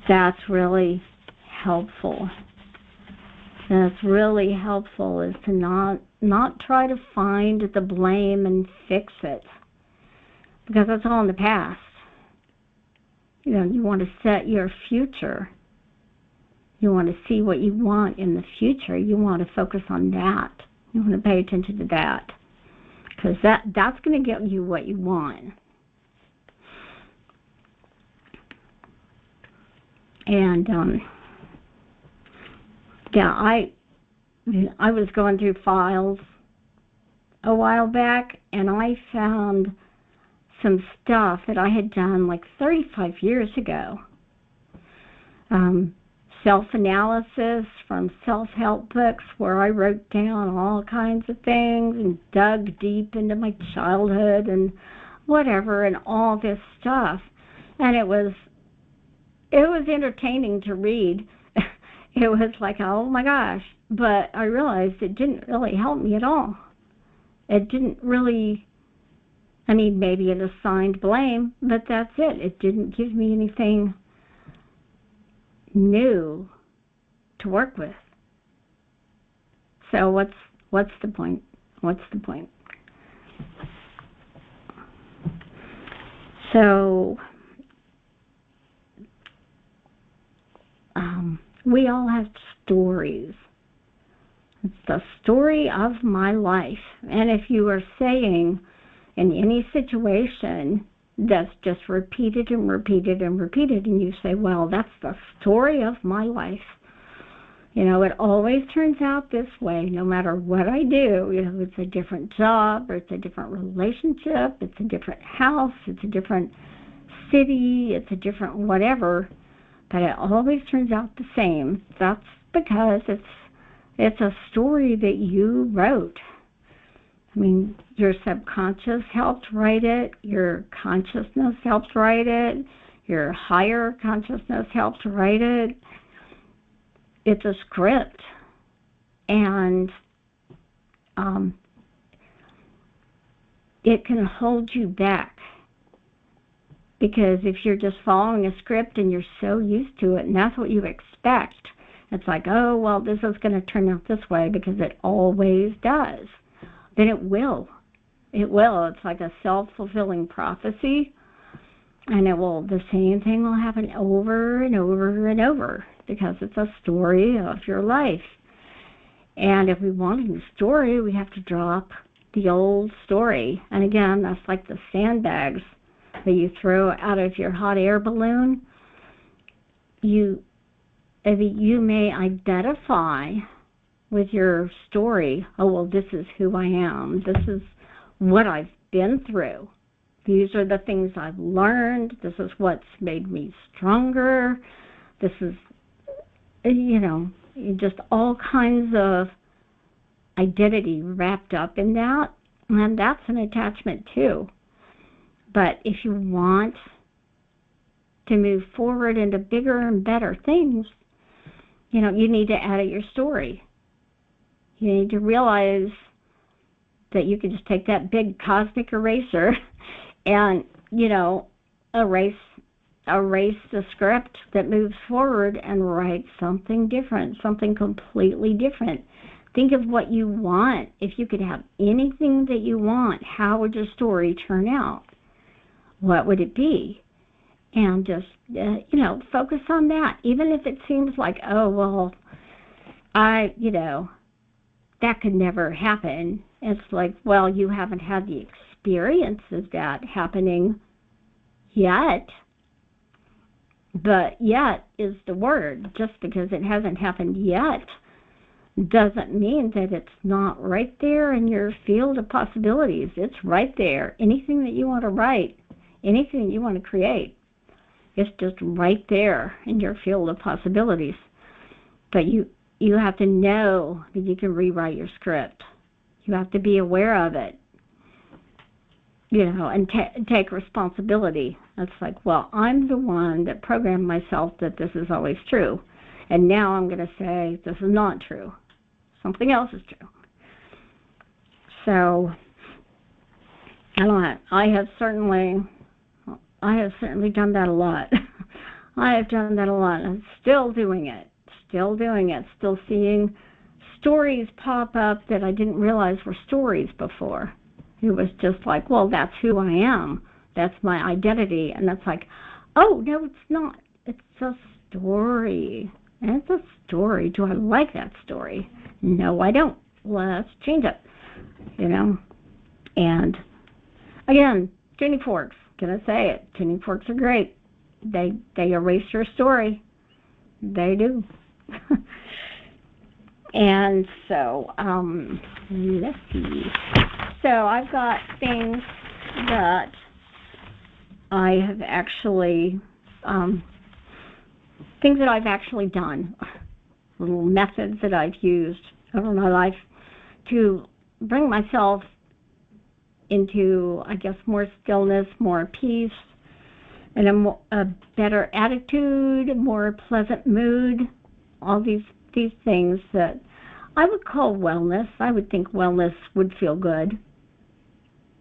Speaker 1: that's really helpful. That's really helpful, is to not try to find the blame and fix it, because that's all in the past. You want to set your future. You want to see what you want in the future. You want to focus on that. You want to pay attention to that, because that's going to get you what you want. And I was going through files a while back, and I found some stuff that I had done like 35 years ago. Self-analysis from self-help books where I wrote down all kinds of things and dug deep into my childhood and whatever and all this stuff. And it was entertaining to read. It was like, oh my gosh. But I realized it didn't really help me at all. It didn't really, I mean, maybe it assigned blame, but that's it. It didn't give me anything new to work with. So what's the point? What's the point? So we all have stories. It's the story of my life. And if you are saying in any situation that's just repeated and repeated and repeated, and you say, well, that's the story of my life. You know, it always turns out this way, no matter what I do. You know, it's a different job, or it's a different relationship, it's a different house, it's a different city, it's a different whatever, but it always turns out the same. That's because it's a story that you wrote. I mean, your subconscious helped write it, your consciousness helped write it, your higher consciousness helped write it. It's a script, and it can hold you back, because if you're just following a script and you're so used to it and that's what you expect, it's like, oh, well, this is going to turn out this way because it always does. Then it will. It will. It's like a self-fulfilling prophecy, and the same thing will happen over and over and over because it's a story of your life. And if we want a new story, we have to drop the old story. And again, that's like the sandbags that you throw out of your hot air balloon. You may identify with your story. Oh, well, this is who I am. This is what I've been through. These are the things I've learned. This is what's made me stronger. This is, you know, just all kinds of identity wrapped up in that. And that's an attachment too. But if you want to move forward into bigger and better things, you know, you need to edit your story. You need to realize that you can just take that big cosmic eraser and, you know, erase the script that moves forward and write something different, something completely different. Think of what you want. If you could have anything that you want, how would your story turn out? What would it be? And just, you know, focus on that. Even if it seems like, oh, well, that could never happen. It's like, well, you haven't had the experience of that happening yet. But yet is the word. Just because it hasn't happened yet doesn't mean that it's not right there in your field of possibilities. It's right there. Anything that you want to write, anything that you want to create, it's just right there in your field of possibilities. But you have to know that you can rewrite your script. You have to be aware of it, you know, and take responsibility. It's like, well, I'm the one that programmed myself that this is always true. And now I'm going to say this is not true. Something else is true. So, I have certainly done that a lot. I have done that a lot. I'm still doing it. Still seeing stories pop up that I didn't realize were stories before. It was just like, well, that's who I am. That's my identity. And that's like, oh, no, it's not. It's a story. And it's a story. Do I like that story? No, I don't. Let's change it. You know? And again, tuning forks. Gonna say it. Tuning forks are great. They erase your story. They do. And so, let's see. So I've got things that I have actually, things that I've actually done, little methods that I've used over my life to bring myself into, I guess, more stillness, more peace, and a better attitude, a more pleasant mood, all these things that I would call wellness. I would think wellness would feel good.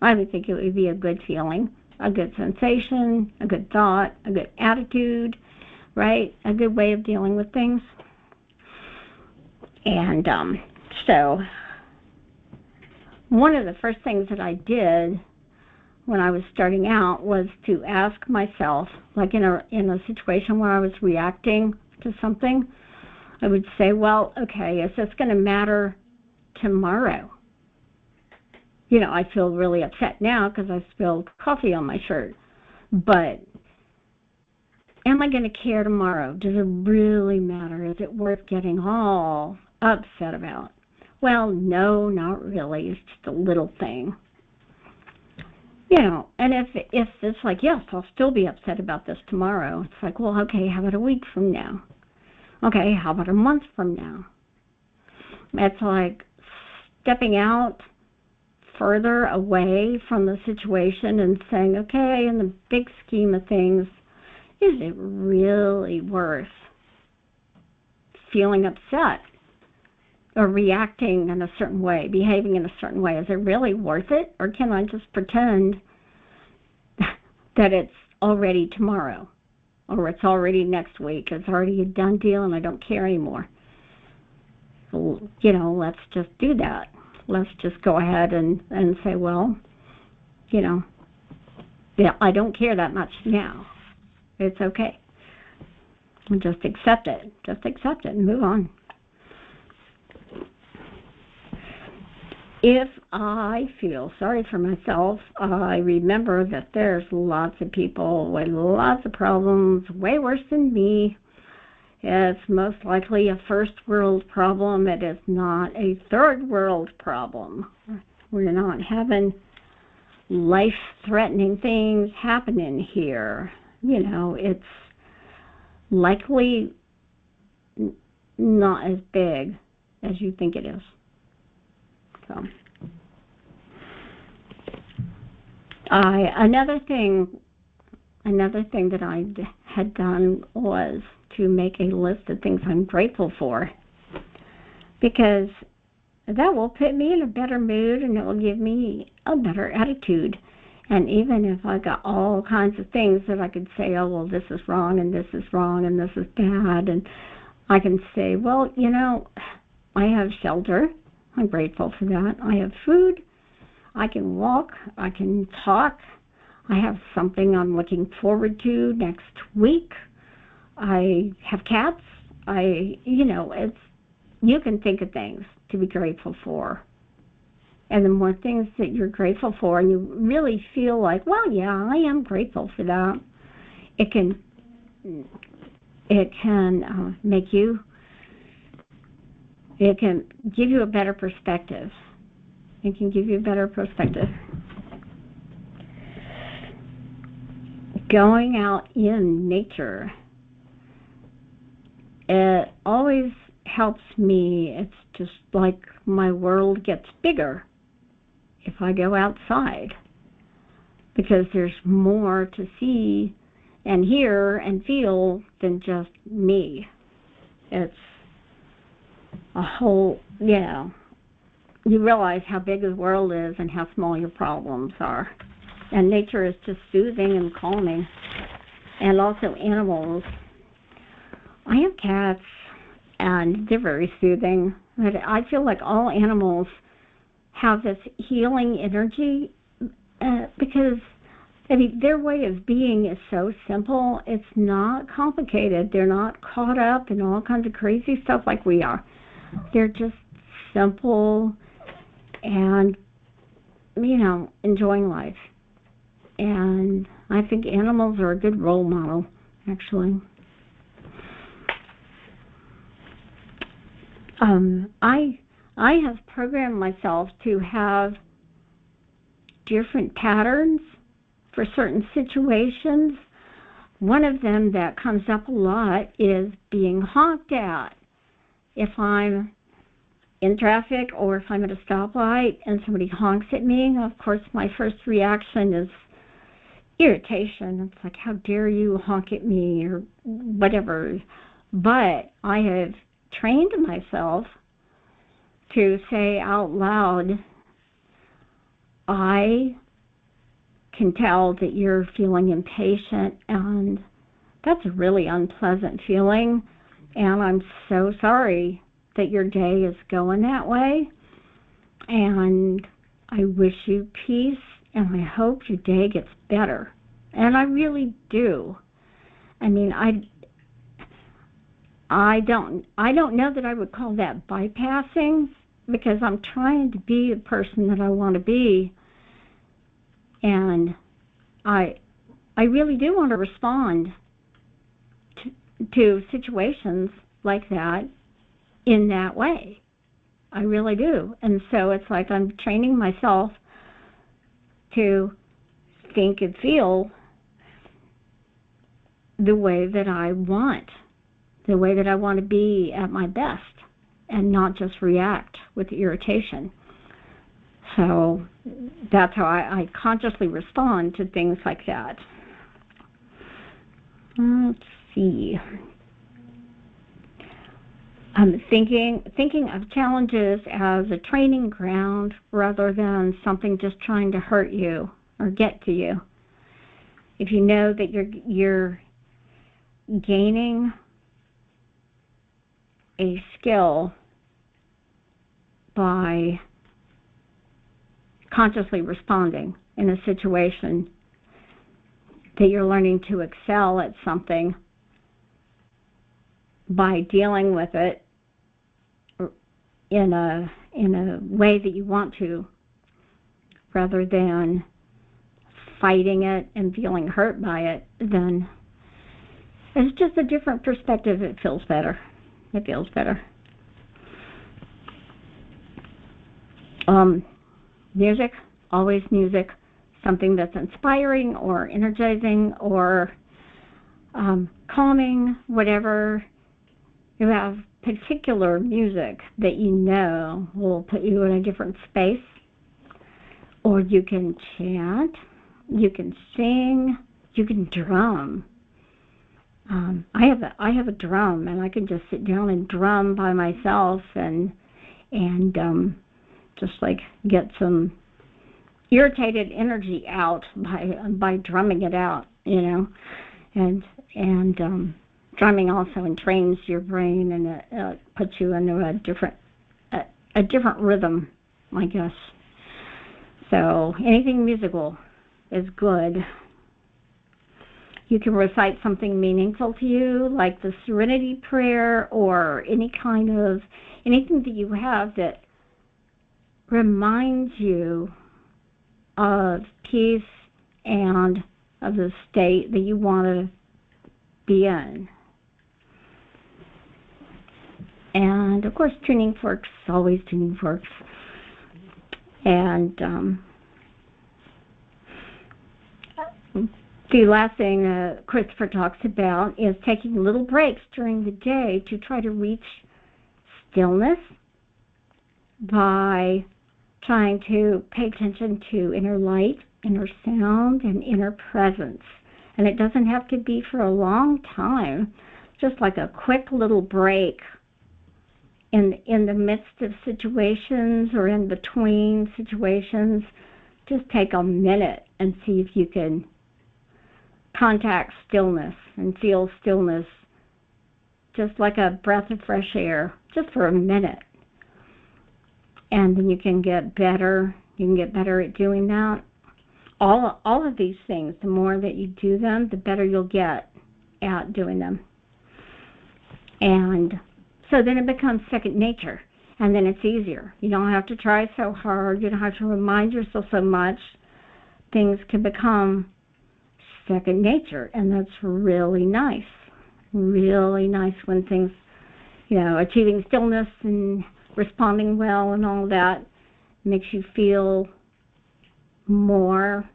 Speaker 1: I would think it would be a good feeling, a good sensation, a good thought, a good attitude, right? A good way of dealing with things. And so one of the first things that I did when I was starting out was to ask myself, like in a situation where I was reacting to something, I would say, well, okay, is this going to matter tomorrow? You know, I feel really upset now because I spilled coffee on my shirt. But am I going to care tomorrow? Does it really matter? Is it worth getting all upset about? Well, no, not really. It's just a little thing. You know, and if it's like, yes, I'll still be upset about this tomorrow. It's like, well, okay, how about a week from now? Okay, how about a month from now? It's like stepping out further away from the situation and saying, okay, in the big scheme of things, is it really worth feeling upset or reacting in a certain way, behaving in a certain way? Is it really worth it? Or can I just pretend that it's already tomorrow? Or it's already next week, it's already a done deal and I don't care anymore. So, you know, let's just do that. Let's just go ahead and say, well, you know, yeah, I don't care that much now. It's okay. Just accept it. Just accept it and move on. If I feel sorry for myself, I remember that there's lots of people with lots of problems, way worse than me. It's most likely a first world problem. It is not a third world problem. We're not having life-threatening things happening here. You know, it's likely not as big as you think it is. So, another thing that I had done was to make a list of things I'm grateful for, because that will put me in a better mood and it will give me a better attitude. And even if I got all kinds of things that I could say, oh, well, this is wrong and this is wrong and this is bad, and I can say, well, you know, I have shelter. I'm grateful for that. I have food. I can walk. I can talk. I have something I'm looking forward to next week. I have cats. You can think of things to be grateful for. And the more things that you're grateful for and you really feel like, well, yeah, I am grateful for that, it can make you, it can give you a better perspective. It can give you a better perspective. Going out in nature, it always helps me. It's just like my world gets bigger if I go outside, because there's more to see and hear and feel than just me. It's a whole, you realize how big the world is and how small your problems are. And nature is just soothing and calming. And also animals. I have cats, and they're very soothing. But I feel like all animals have this healing energy because, their way of being is so simple. It's not complicated. They're not caught up in all kinds of crazy stuff like we are. They're just simple and, enjoying life. And I think animals are a good role model, actually. I have programmed myself to have different patterns for certain situations. One of them that comes up a lot is being honked at. If I'm in traffic or if I'm at a stoplight and somebody honks at me, of course my first reaction is irritation. It's like, how dare you honk at me, or whatever. But I have trained myself to say out loud, I can tell that you're feeling impatient, and that's a really unpleasant feeling, and I'm so sorry that your day is going that way, and I wish you peace, and I hope your day gets better. And I really do. I mean, I don't know that I would call that bypassing, because I'm trying to be the person that I want to be, and I really do want to respond to situations like that in that way. I really do. And so it's like I'm training myself to think and feel the way that I want to be at my best, and not just react with irritation. So that's how I consciously respond to things like that. Let's see. I'm thinking of challenges as a training ground rather than something just trying to hurt you or get to you. If you know that you're gaining a skill by consciously responding in a situation, that you're learning to excel at something by dealing with it in a way that you want to, rather than fighting it and feeling hurt by it, then it's just a different perspective. It feels better. Music, always music, something that's inspiring or energizing or calming, whatever. You have particular music that you know will put you in a different space. Or you can chant, you can sing, you can drum. I have a drum, and I can just sit down and drum by myself and just like get some irritated energy out by drumming it out, you know, and drumming also entrains your brain, and it puts you into a different rhythm, I guess. So anything musical is good. You can recite something meaningful to you, like the Serenity Prayer, or anything that you have that reminds you of peace and of the state that you want to be in. And of course, tuning forks, always tuning forks. And the last thing Christopher talks about is taking little breaks during the day to try to reach stillness by trying to pay attention to inner light, inner sound, and inner presence. And it doesn't have to be for a long time, just like a quick little break in the midst of situations or in between situations. Just take a minute and see if you can contact stillness and feel stillness, just like a breath of fresh air, just for a minute. And then you can get better. You can get better at doing that. All of these things, the more that you do them, the better you'll get at doing them. And so then it becomes second nature, and then it's easier. You don't have to try so hard. You don't have to remind yourself so much. Things can become second nature, and that's really nice. Really nice when things, achieving stillness and responding well and all that makes you feel more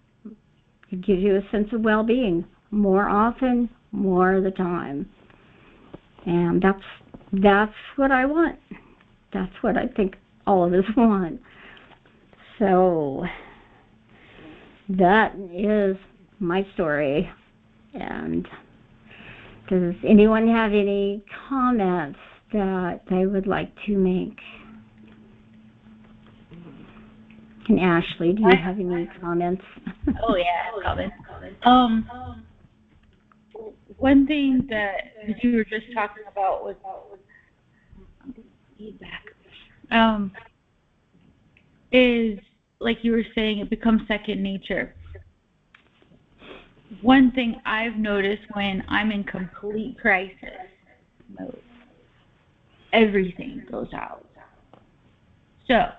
Speaker 1: It gives you a sense of well-being more often, more of the time. And that's what I want. That's what I think all of us want. So that is my story. And does anyone have any comments that they would like to make? And Ashley, do you have any comments?
Speaker 2: Oh yeah, comments. One thing that you were just talking about was feedback. Is like you were saying, it becomes second nature. One thing I've noticed when I'm in complete crisis mode, everything goes out. So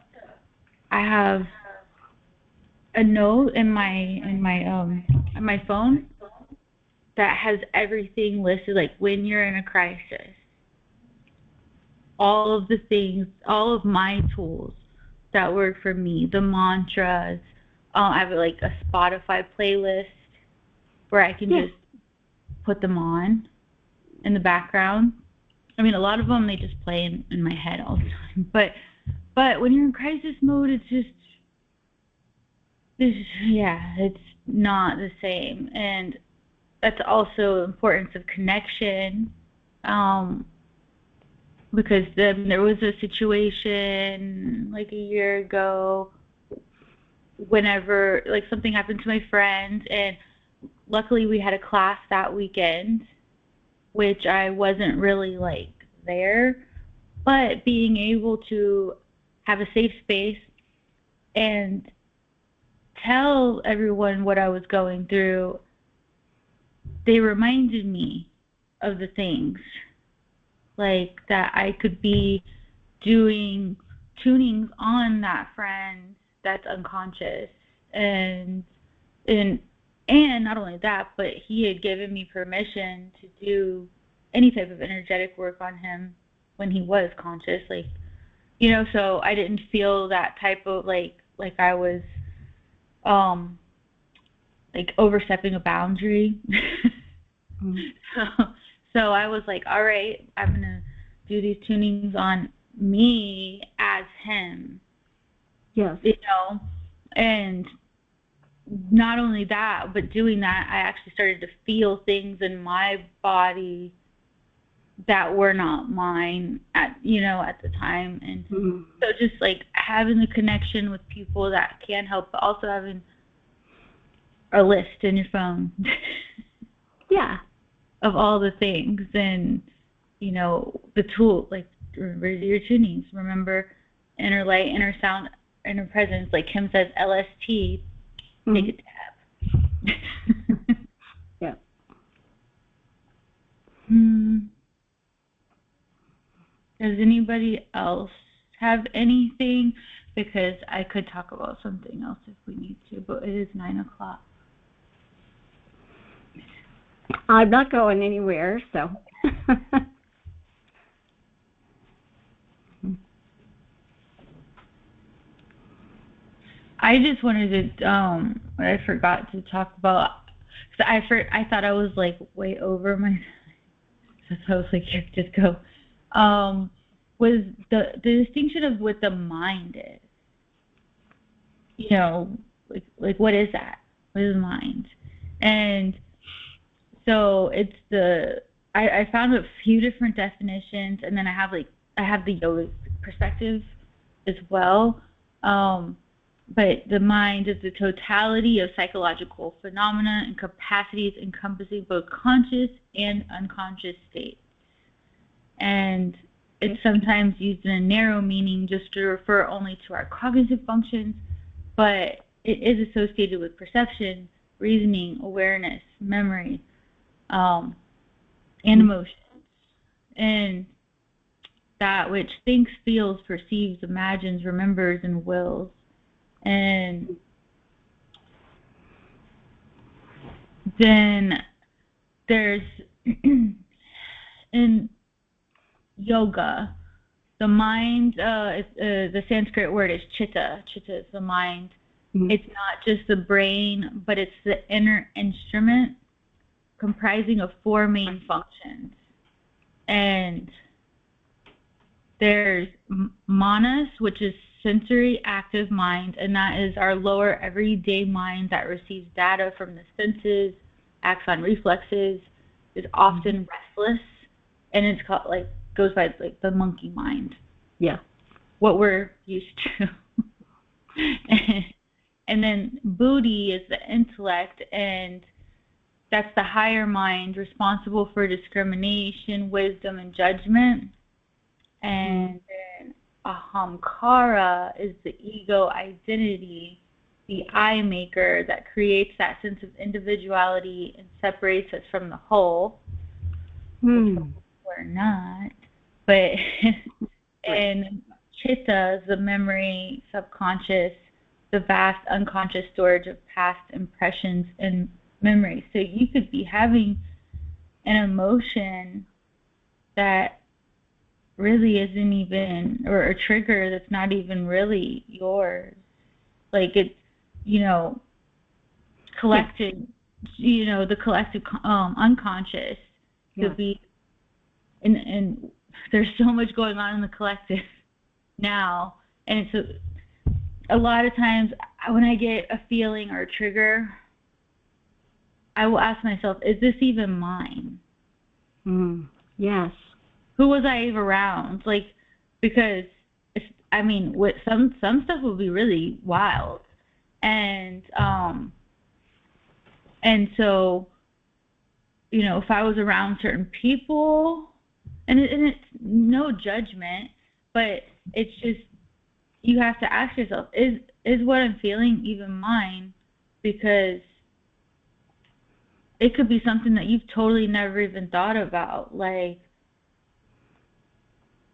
Speaker 2: I have a note in my phone that has everything listed, like when you're in a crisis, all of the things, all of my tools that work for me, the mantras. I have like a Spotify playlist where I can just put them on in the background. I mean, a lot of them, they just play in my head all the time. But when you're in crisis mode, it's not the same. And that's also the importance of connection. Because there was a situation like a year ago whenever like something happened to my friend, and luckily we had a class that weekend, which I wasn't really like there, but being able to have a safe space and tell everyone what I was going through, they reminded me of the things like that I could be doing tunings on that friend that's unconscious, and not only that, but he had given me permission to do any type of energetic work on him when he was conscious, like, you know, so I didn't feel that type of like I was like overstepping a boundary. So I was like, all right, I'm going to do these tunings on me as him.
Speaker 1: Yes.
Speaker 2: You know, and not only that, but doing that, I actually started to feel things in my body that were not mine at the time. And so just like having the connection with people that can help, but also having a list in your phone.
Speaker 1: Yeah.
Speaker 2: Of all the things, and you know, the tool, like remember your tunings, remember inner light, inner sound, inner presence, like Kim says, LST, take a tab.
Speaker 1: Yeah.
Speaker 2: Does anybody else have anything? Because I could talk about something else if we need to, but it is 9:00.
Speaker 1: I'm not going anywhere, so.
Speaker 2: I just wanted to, what I forgot to talk about, because I thought I was like way over my time, so I was like, here, just go, was the distinction of what the mind is. You know, like what is that? What is mind? And so it's I found a few different definitions, and then I have the yoga perspective as well. But the mind is the totality of psychological phenomena and capacities encompassing both conscious and unconscious states. And it's sometimes used in a narrow meaning just to refer only to our cognitive functions, but it is associated with perception, reasoning, awareness, memory, and emotions. And that which thinks, feels, perceives, imagines, remembers, and wills. And then there's in yoga, the mind, the Sanskrit word is chitta. Chitta is the mind. It's not just the brain, but it's the inner instrument comprising of 4 main functions. And there's manas, which is sensory active mind, and that is our lower everyday mind that receives data from the senses, acts on reflexes, is often restless, and it's called goes by the monkey mind.
Speaker 1: Yeah.
Speaker 2: What we're used to. And then buddhi is the intellect, and that's the higher mind responsible for discrimination, wisdom, and judgment. And then ahamkara is the ego identity, the I maker that creates that sense of individuality and separates us from the whole. We're not. But and chitta is the memory, subconscious, the vast unconscious storage of past impressions and memories. So you could be having an emotion that really isn't even, or a trigger that's not even really yours. Like it's, collected, the collective unconscious could be, and there's so much going on in the collective now, and it's a lot of times when I get a feeling or a trigger, I will ask myself, is this even mine?
Speaker 1: Yes.
Speaker 2: Who was I around? Because with some stuff will be really wild, and so if I was around certain people, and it's no judgment, but it's just you have to ask yourself, is what I'm feeling even mine? Because it could be something that you've totally never even thought about, I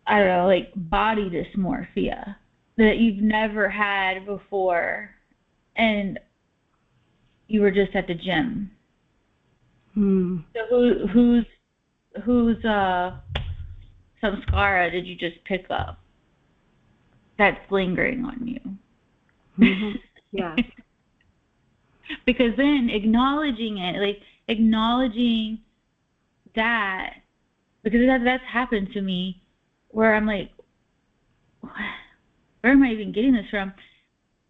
Speaker 2: don't know, body dysmorphia that you've never had before, and you were just at the gym. So whose samskara did you just pick up that's lingering on you?
Speaker 1: Yeah.
Speaker 2: Because then acknowledging it, acknowledging that, because that's happened to me, where I'm like, where am I even getting this from?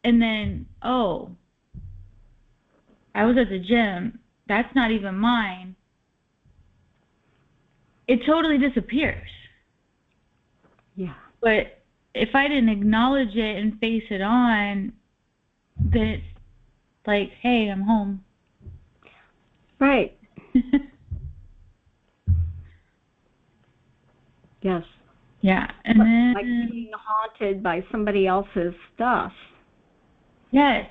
Speaker 2: And then, I was at the gym. That's not even mine. It totally disappears.
Speaker 1: Yeah.
Speaker 2: But if I didn't acknowledge it and face it on, then it's like, hey, I'm home.
Speaker 1: Right. Yes.
Speaker 2: Yeah. And then
Speaker 1: being haunted by somebody else's stuff.
Speaker 2: Yes.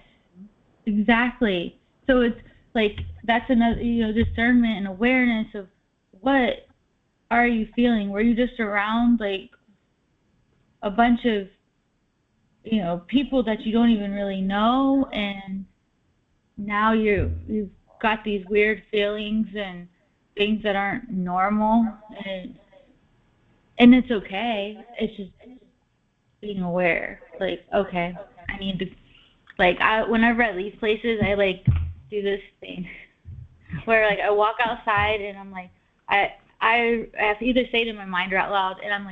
Speaker 2: Exactly. So it's that's another, discernment and awareness of what are you feeling? Were you just around a bunch of people that you don't even really know, and now you've got these weird feelings and things that aren't normal, and it's okay. It's just being aware. Okay, I need to whenever I leave places, I do this thing where I walk outside and I'm I have to either say it in my mind or out loud, and I'm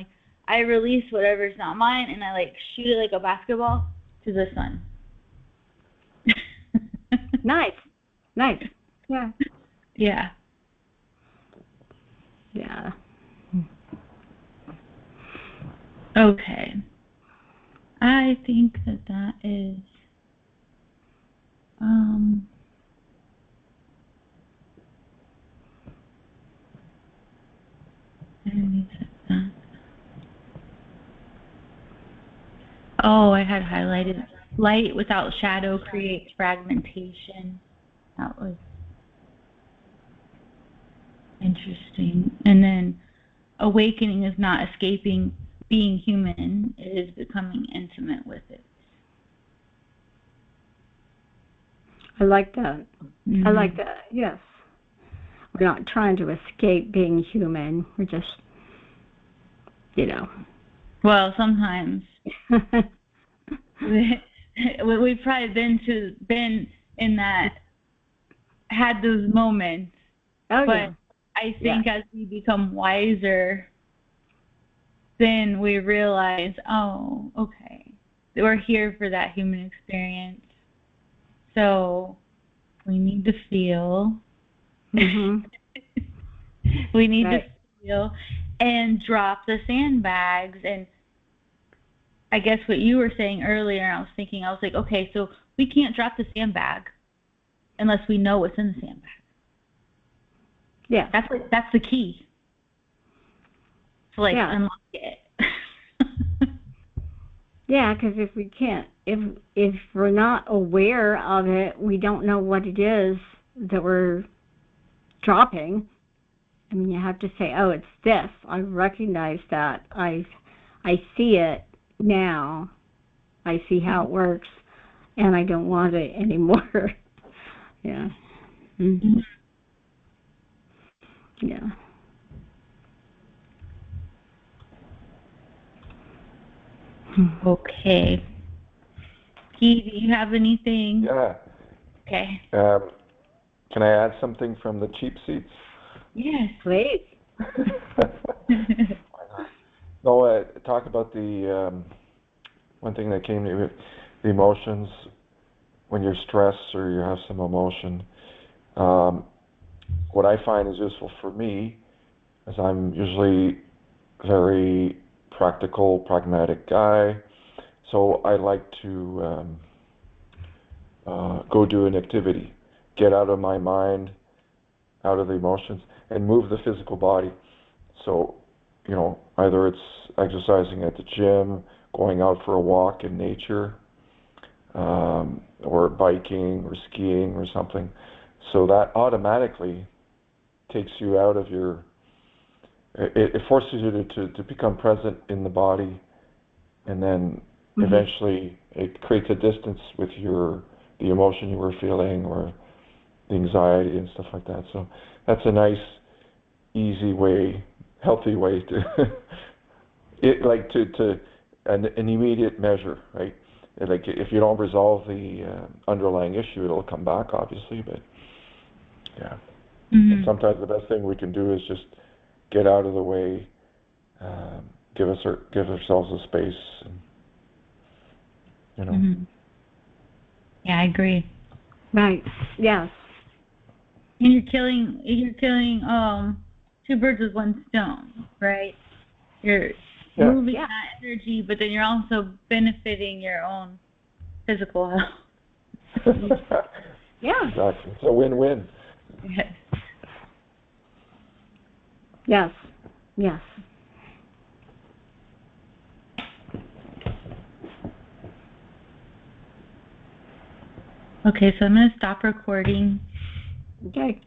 Speaker 2: I release whatever's not mine, and I shoot it like a basketball to the sun.
Speaker 1: Nice. Yeah.
Speaker 2: Yeah.
Speaker 1: Yeah.
Speaker 2: Okay. I think that is I had highlighted light without shadow creates fragmentation. That was interesting. And then awakening is not escaping being human, it is becoming intimate with it.
Speaker 1: I like that. I like that. Yes. We're not trying to escape being human. We're just,
Speaker 2: Well, sometimes we've probably been in that, had those moments.
Speaker 1: Oh,
Speaker 2: But
Speaker 1: yeah.
Speaker 2: I think as we become wiser, then we realize, oh, okay, we're here for that human experience. So we need to feel.
Speaker 1: Mm-hmm.
Speaker 2: We need
Speaker 1: Right.
Speaker 2: to feel and drop the sandbags. And I guess what you were saying earlier, I was like, okay, so we can't drop the sandbag unless we know what's in the sandbag.
Speaker 1: Yeah.
Speaker 2: That's the key. To unlock it.
Speaker 1: Yeah, because if we can't, if we're not aware of it, we don't know what it is that we're dropping. I mean, you have to say, "Oh, it's this. I recognize that. I see it now. I see how it works, and I don't want it anymore." Yeah. Mm-hmm. Yeah.
Speaker 2: Okay. Guy, do you have anything?
Speaker 3: Yeah.
Speaker 2: Okay.
Speaker 3: Can I add something from the cheap seats?
Speaker 2: Yes.
Speaker 1: Please.
Speaker 3: No, talk about the one thing that came to me with the emotions when you're stressed or you have some emotion. What I find is useful for me, as I'm usually very practical, pragmatic guy, so I like to go do an activity, get out of my mind, out of the emotions, and move the physical body. So, either it's exercising at the gym, going out for a walk in nature, or biking or skiing or something. So that automatically takes you out of it forces you to become present in the body, and then eventually it creates a distance with the emotion you were feeling or the anxiety and stuff like that. So that's a nice, easy way, healthy way to an immediate measure, right? Like if you don't resolve the underlying issue, it'll come back, obviously. But yeah, and sometimes the best thing we can do is just get out of the way, give ourselves a space, and,
Speaker 2: Yeah, I agree.
Speaker 1: Right. Yes.
Speaker 2: And you're killing two birds with one stone, right? You're moving that energy, but then you're also benefiting your own physical health.
Speaker 1: Yeah.
Speaker 3: Exactly. It's a win-win.
Speaker 2: Yes.
Speaker 1: Yes. Yes.
Speaker 2: Okay, so I'm going to stop recording.
Speaker 1: Okay.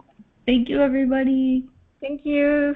Speaker 2: Thank you, everybody.
Speaker 1: Thank you.